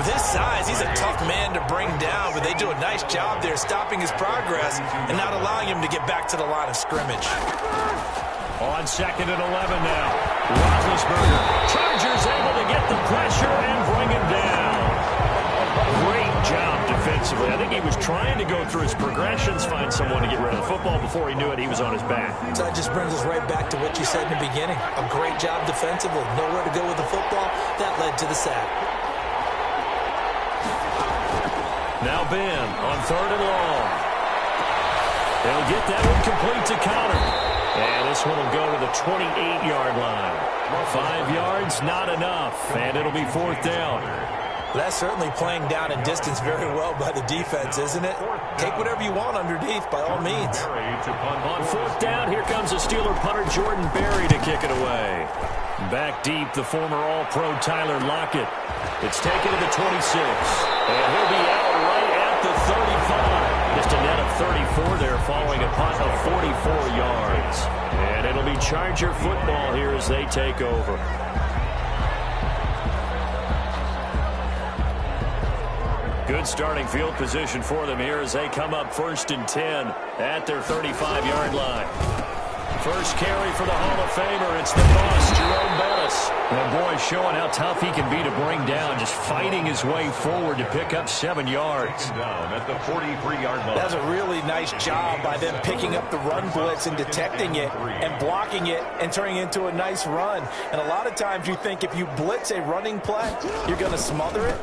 With his size, he's a tough man to bring down, but they do a nice job there stopping his progress and not allowing him to get back to the line of scrimmage. On second and 11 now. Roethlisberger. Chargers able to get the pressure and bring him down. Great job defensively. I think he was trying to go through his progressions, find someone to get rid of the football. Before he knew it, he was on his back. So that just brings us right back to what you said in the beginning. A great job defensively. Nowhere to go with the football. That led to the sack. Now Ben on third and long. They'll get that one complete to Conner. And this one will go to the 28-yard line. 5 yards, not enough. And it'll be fourth down. That's certainly playing down and distance very well by the defense, isn't it? Take whatever you want underneath, by all means. On fourth down, here comes the Steeler punter Jordan Berry to kick it away. Back deep, the former All-Pro Tyler Lockett. It's taken to the 26. And he'll be out right at the 35. Just a net of 34 there following a punt of 44 yards. And it'll be Charger football here as they take over. Good starting field position for them here as they come up first and 10 at their 35-yard line. First carry for the Hall of Famer. It's the boss, Jerome Bettis. And boy, showing how tough he can be to bring down, just fighting his way forward to pick up 7 yards. Down at the 43-yard line. That's a really nice job by them picking up the run blitz and detecting it and blocking it and turning it into a nice run. And a lot of times you think if you blitz a running play, you're going to smother it.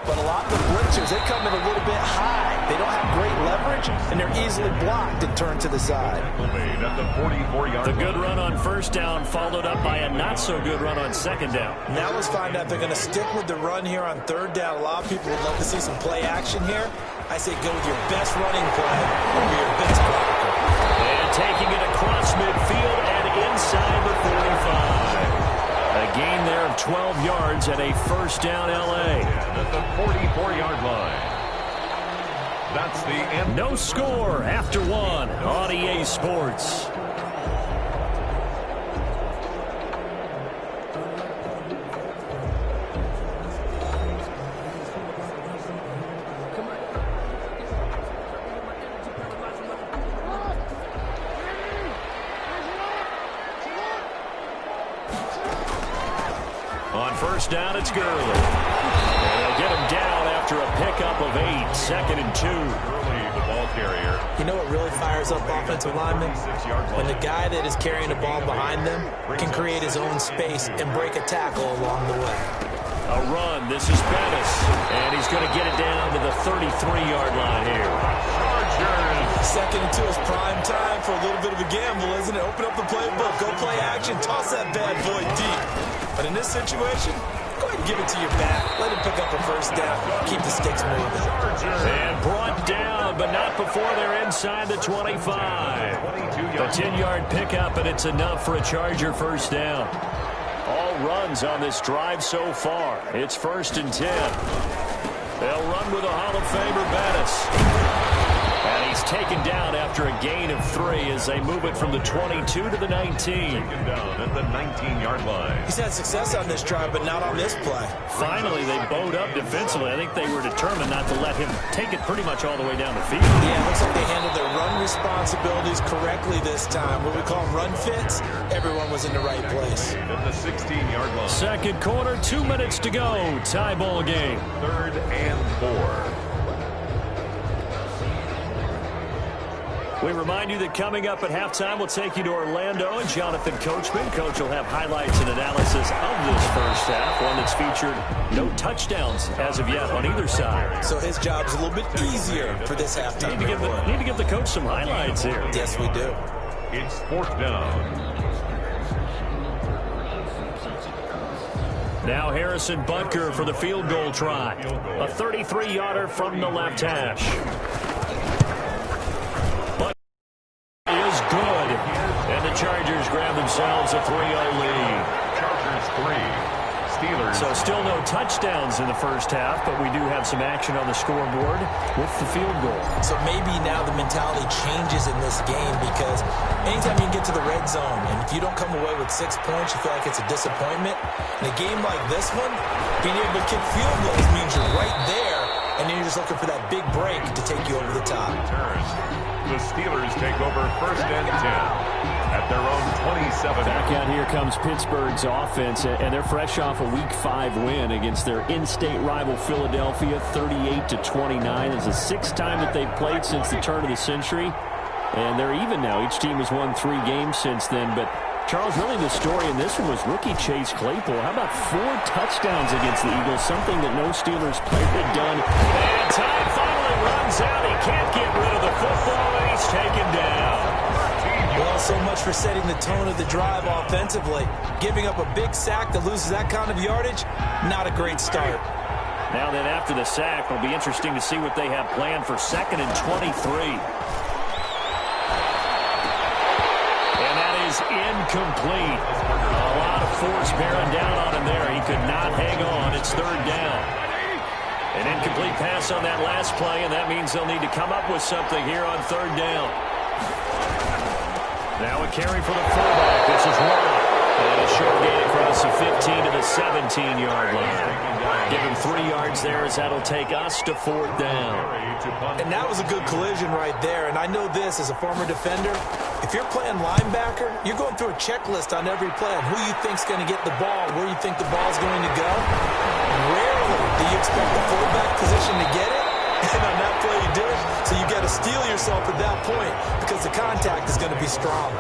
But a lot of the blitzers, they come in a little bit high. They don't have great leverage, and they're easily blocked and turned to the side. At the 44-yard The good run on first down followed up by a not-so-good run on second down. Now let's find out if they're going to stick with the run here on third down. A lot of people would love to see some play action here. I say go with your best running play over your best blocker. And taking it across midfield and inside the 45. A gain there of 12 yards and a first down L.A. At the 44-yard line. That's the end. No score after one on EA Sports. On first down, it's Gurley. And they'll get him down after a pickup of 8, 2nd and 2. Gurley, the ball carrier. You know what really fires up offensive linemen? When the guy that is carrying the ball behind them can create his own space and break a tackle along the way. A run. This is Bettis. And he's going to get it down to the 33-yard line here. Chargers. 2nd and 2 is prime time for a little bit of a gamble, isn't it? Open up the playbook. Go play action. Toss that bad boy deep. But in this situation, go ahead and give it to your back. Let him pick up a first down. Keep the sticks moving. And brought down, but not before they're inside the 25. The 10-yard pickup, and it's enough for a Charger first down. All runs on this drive so far. It's 1st and 10. They'll run with a Hall of Famer, Bettis. And he's taken down after a gain of 3 as they move it from the 22 to the 19. Taken down at the 19-yard line. He's had success on this drive, but not on this play. Finally, they bowed up defensively. I think they were determined not to let him take it pretty much all the way down the field. Yeah, it looks like they handled their run responsibilities correctly this time. What we call run fits, everyone was in the right place. At the 16-yard line. Second quarter, 2 minutes to go. Tie ball game. 3rd and 4. We remind you that coming up at halftime, we'll take you to Orlando and Jonathan Coachman. Coach will have highlights and analysis of this first half, one that's featured no touchdowns as of yet on either side. So his job's a little bit easier for this halftime. Need to give the coach some highlights here. Yes, we do. It's 4th down. Now Harrison Butker for the field goal try. A 33-yarder from the left hash. Chargers grab themselves a 3-0 lead. Chargers 3. Steelers. So still no touchdowns in the first half, but we do have some action on the scoreboard with the field goal. So maybe now the mentality changes in this game because anytime you can get to the red zone, and if you don't come away with 6 points, you feel like it's a disappointment. In a game like this one, being able to kick field goals means you're right there, and then you're just looking for that big break to take you over the top. The Steelers take over 1st and 10. At their own 27. Back out here comes Pittsburgh's offense, and they're fresh off a Week 5 win against their in-state rival Philadelphia, 38-29. It's the 6th time that they've played since the turn of the century, and they're even now. Each team has won 3 games since then, but Charles, really the story in this one was rookie Chase Claypool. How about 4 touchdowns against the Eagles, something that no Steelers player had done. And time finally runs out. He can't get rid of the football, and he's taken down. Well, so much for setting the tone of the drive offensively. Giving up a big sack that loses that kind of yardage, not a great start. Now then, after the sack, it'll be interesting to see what they have planned for 2nd and 23. And that is incomplete. A lot of force bearing down on him there. He could not hang on. It's 3rd down. An incomplete pass on that last play, and that means they'll need to come up with something here on 3rd down. Now a carry for the fullback. This is Watt. And a short gain across the 15 to the 17-yard line. Give him 3 yards there as that'll take us to 4th down. And that was a good collision right there. And I know this as a former defender. If you're playing linebacker, you're going through a checklist on every play on who you think's going to get the ball, where you think the ball's going to go. Rarely do you expect the fullback position to get it. And on that play, you do it. So you got to steel yourself at that point because the contact is going to be strong.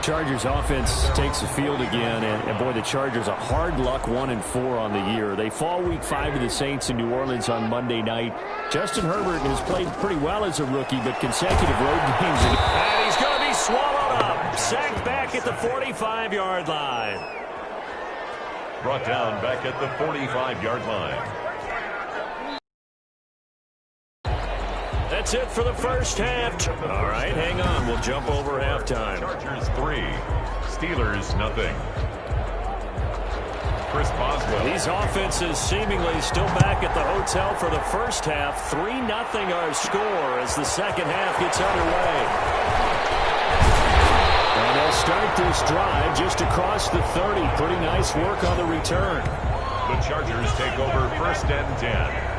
Chargers offense takes the field again, and boy, the Chargers are hard luck 1-4 on the year. They fall Week 5 to the Saints in New Orleans on Monday night. Justin Herbert has played pretty well as a rookie, but consecutive road games. And he's going to be swallowed up. Sacked back at the 45-yard line. Brought down back at the 45-yard line. That's it for the first half. All right, hang on. We'll jump over halftime. Chargers 3, Steelers nothing. Chris Boswell. These offenses seemingly still back at the hotel for the first half. 3-0 our score as the second half gets underway. And they'll start this drive just across the 30. Pretty nice work on the return. The Chargers take over 1st and 10.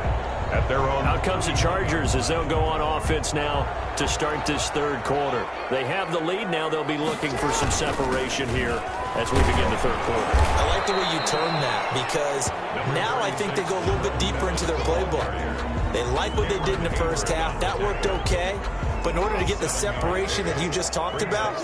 At their own. Out comes the Chargers as they'll go on offense now to start this 3rd quarter. They have the lead now. They'll be looking for some separation here as we begin the third quarter. I like the way you term that, because now I think they go a little bit deeper into their playbook. They like what they did in the first half. That worked okay. But in order to get the separation that you just talked about,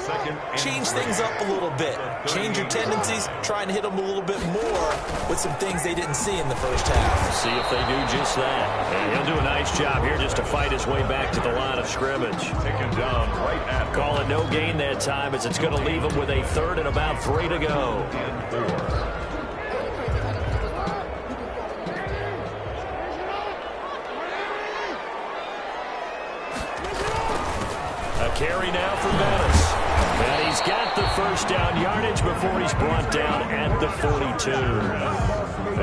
change things up a little bit. Change your tendencies, try and hit them a little bit more with some things they didn't see in the first half. See if they do just that. And he'll do a nice job here just to fight his way back to the line of scrimmage. Taken down right at Call it no gain that time, as it's going to leave him with a third and about 3 to go. and 4. A carry now for Bettis. And he's got the first down yardage before he's brought down at the 42.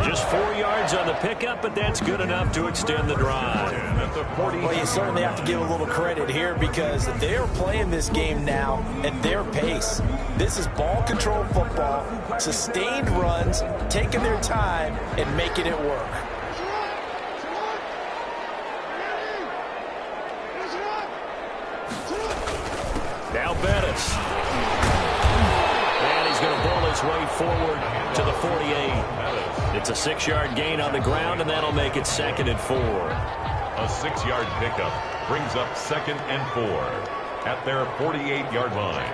Just 4 yards on the pickup, but that's good enough to extend the drive. Well, you certainly have to give a little credit here, because they're playing this game now at their pace. This is ball control football, sustained runs, taking their time and making it work. Now Bettis. And he's going to pull his way forward to the 48. It's a 6-yard gain on the ground, and that'll make it 2nd and 4. A 6-yard pickup brings up 2nd and 4 at their 48-yard line.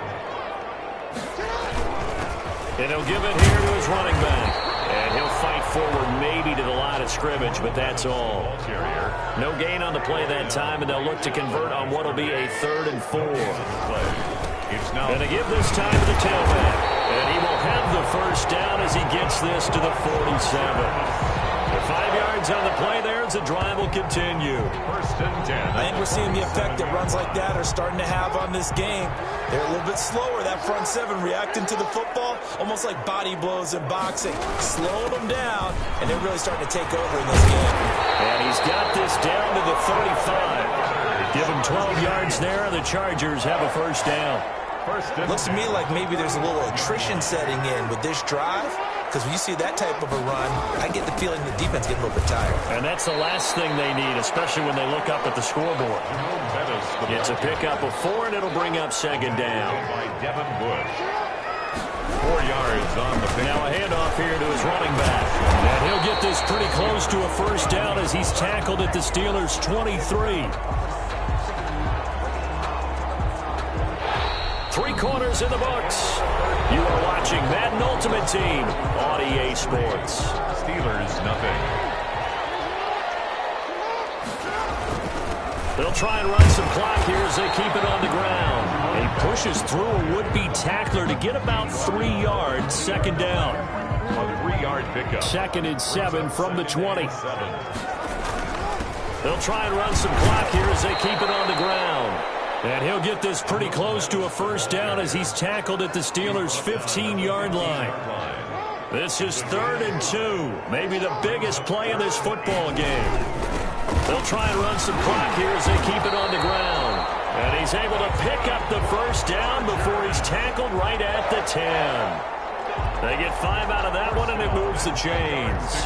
And he'll give it here to his running back. And he'll fight forward maybe to the line of scrimmage, but that's all. No gain on the play that time, and they'll look to convert on what will be a 3rd and 4. And they give this time to the tailback. And he will have the first down as he gets this to the 47. The 5 yards on the play there as the drive will continue. 1st and 10. I think we're seeing the effect that runs like that are starting to have on this game. They're a little bit slower, that front seven, reacting to the football, almost like body blows in boxing, slowing them down, and they're really starting to take over in this game. And he's got this down to the 35. Give him 12 yards there, and the Chargers have a first down. Looks to me like maybe there's a little attrition setting in with this drive, because when you see that type of a run, I get the feeling the defense gets a little bit tired. And that's the last thing they need, especially when they look up at the scoreboard. It's a pickup of 4, and it'll bring up 2nd down. By Devin Bush. 4 yards on the pick. Now a handoff here to his running back. And he'll get this pretty close to a first down as he's tackled at the Steelers' 23. 3 quarters in the books. You are watching Madden Ultimate Team on EA Sports. Steelers, nothing. They'll try and run some clock here as they keep it on the ground. He pushes through a would-be tackler to get about 3 yards. 2nd down. A 3-yard pickup. 2nd and 7 from the 20. They'll try and run some clock here as they keep it on the ground. And he'll get this pretty close to a first down as he's tackled at the Steelers' 15-yard line. This is 3rd and 2. Maybe the biggest play in this football game. They'll try and run some clock here as they keep it on the ground. And he's able to pick up the first down before he's tackled right at the 10. They get 5 out of that one, and it moves the chains.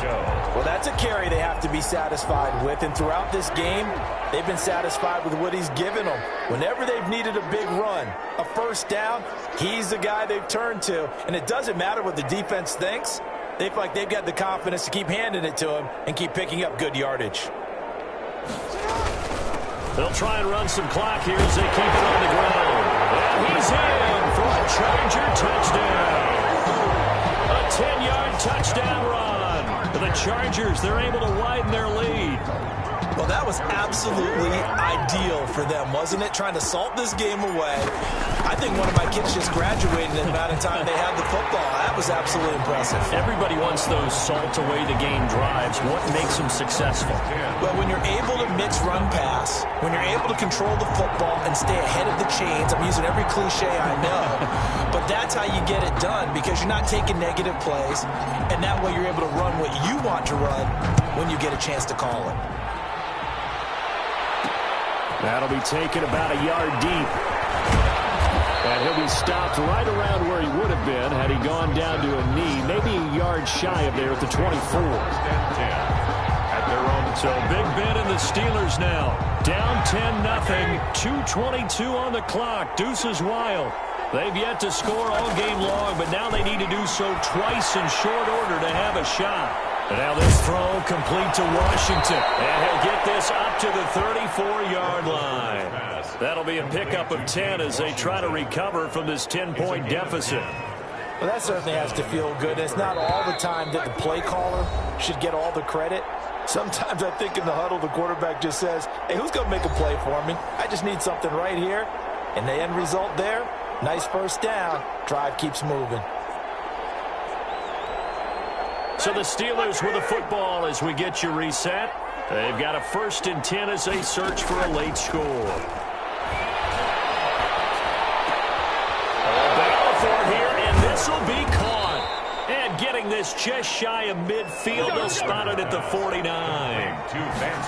Well, that's a carry they have to be satisfied with, and throughout this game, they've been satisfied with what he's given them. Whenever they've needed a big run, a first down, he's the guy they've turned to, and it doesn't matter what the defense thinks. They feel like they've got the confidence to keep handing it to him and keep picking up good yardage. They'll try and run some clock here as they keep it on the ground. And he's in for a Charger touchdown. A 10-yard touchdown run. The Chargers, they're able to widen their lead. Well, that was absolutely ideal for them, wasn't it? Trying to salt this game away. I think one of my kids just graduated in the amount of time they had the football. That was absolutely impressive. Everybody wants those salt-away-the-game drives. What makes them successful? Well, when you're able to mix run-pass, when you're able to control the football and stay ahead of the chains, I'm using every cliche I know, but that's how you get it done, because you're not taking negative plays, and that way you're able to run what you want to run when you get a chance to call it. That'll be taken about a yard deep. And he'll be stopped right around where he would have been had he gone down to a knee, maybe a yard shy of there at the 24. So Big Ben and the Steelers now down 10-0, 2:22 on the clock. Deuces wild. They've yet to score all game long, but now they need to do so twice in short order to have a shot. And now this throw complete to Washington. And he'll get this up to the 34-yard line. That'll be a pickup of 10 as they try to recover from this 10-point deficit. Well, that certainly has to feel good. It's not all the time that the play caller should get all the credit. Sometimes I think in the huddle, the quarterback just says, hey, who's going to make a play for me? I just need something right here. And the end result there, nice first down. Drive keeps moving. So the Steelers with the football as we get you reset. They've got a 1st and 10 as they search for a late score. Battle for here, and this will be caught. And getting this just shy of midfield, they'll spot it at the 49.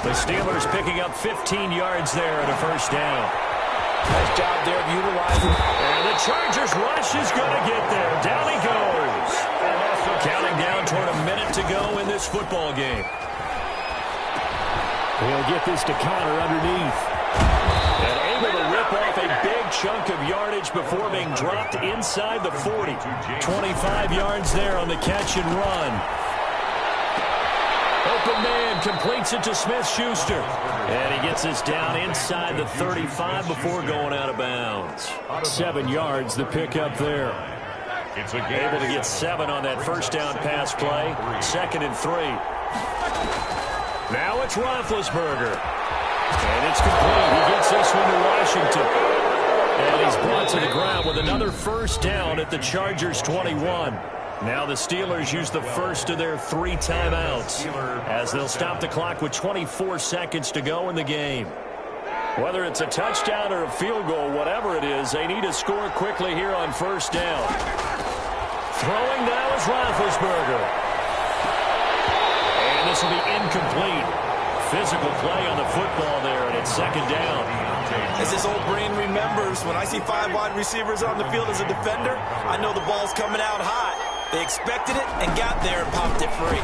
The Steelers picking up 15 yards there at a 1st down. Nice job there of utilizing. And the Chargers rush is going to get there. Down he goes. Counting down toward a minute to go in this football game. He'll get this to Connor underneath. And able to rip off a big chunk of yardage before being dropped inside the 40. 25 yards there on the catch and run. Open man completes it to Smith-Schuster. And he gets this down inside the 35 before going out of bounds. 7 yards, the pickup there. Able to get 7 on that 1st down pass play. 2nd and 3. Now it's Roethlisberger. And it's complete. He gets this one to Washington. And he's brought to the ground with another 1st down at the Chargers 21. Now the Steelers use the first of their 3 timeouts as they'll stop the clock with 24 seconds to go in the game. Whether it's a touchdown or a field goal, whatever it is, they need to score quickly here on 1st down. Throwing now is Roethlisberger. And this will be incomplete. Physical play on the football there, and it's 2nd down. As his old brain remembers, when I see 5 wide receivers on the field as a defender, I know the ball's coming out hot. They expected it and got there and popped it free.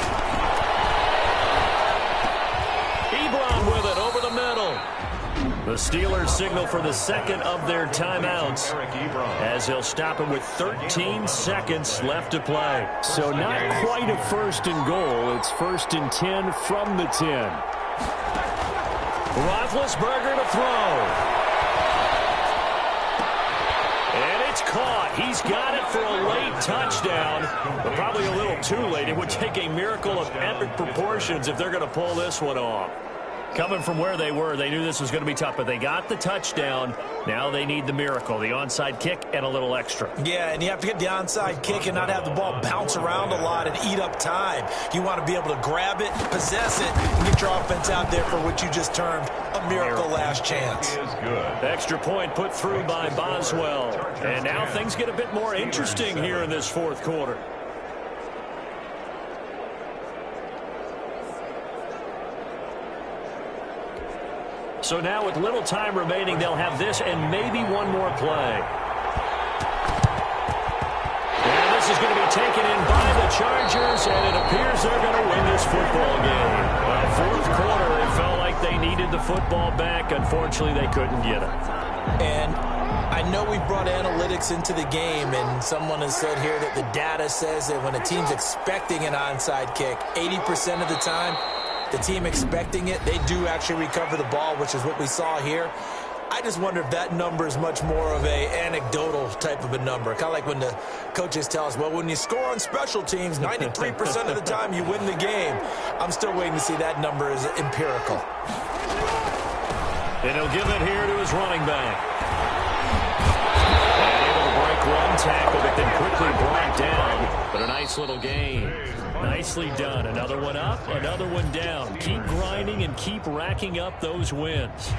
Ebron with it over the middle. The Steelers signal for the 2nd of their timeouts as they'll stop him with 13 seconds left to play. So not quite a 1st and goal. It's 1st and 10 from the 10. Roethlisberger to throw. And it's caught. He's got it for a late touchdown, but probably a little too late. It would take a miracle of epic proportions if they're going to pull this one off. Coming from where they were, they knew this was going to be tough, but they got the touchdown. Now they need the miracle, the onside kick and a little extra. Yeah, and you have to get the onside kick and not have the ball bounce around a lot and eat up time. You want to be able to grab it, possess it, and get your offense out there for what you just termed a miracle last chance. Extra point put through by Boswell. And now things get a bit more interesting here in this 4th quarter. So now with little time remaining, they'll have this and maybe one more play. And this is going to be taken in by the Chargers, and it appears they're going to win this football game. Well, 4th quarter, it felt like they needed the football back. Unfortunately, they couldn't get it. And I know we brought analytics into the game, and someone has said here that the data says that when a team's expecting an onside kick, 80% of the time, the team expecting it, they do actually recover the ball, which is what we saw here. I just wonder if that number is much more of a anecdotal type of a number. Kind of like when the coaches tell us, well, when you score on special teams, 93% of the time you win the game. I'm still waiting to see that number is empirical. And he'll give it here to his running back. And able to break one tackle, but then quickly brought down. But a nice little gain. Nicely done. Another one up, another one down. Keep grinding and keep racking up those wins.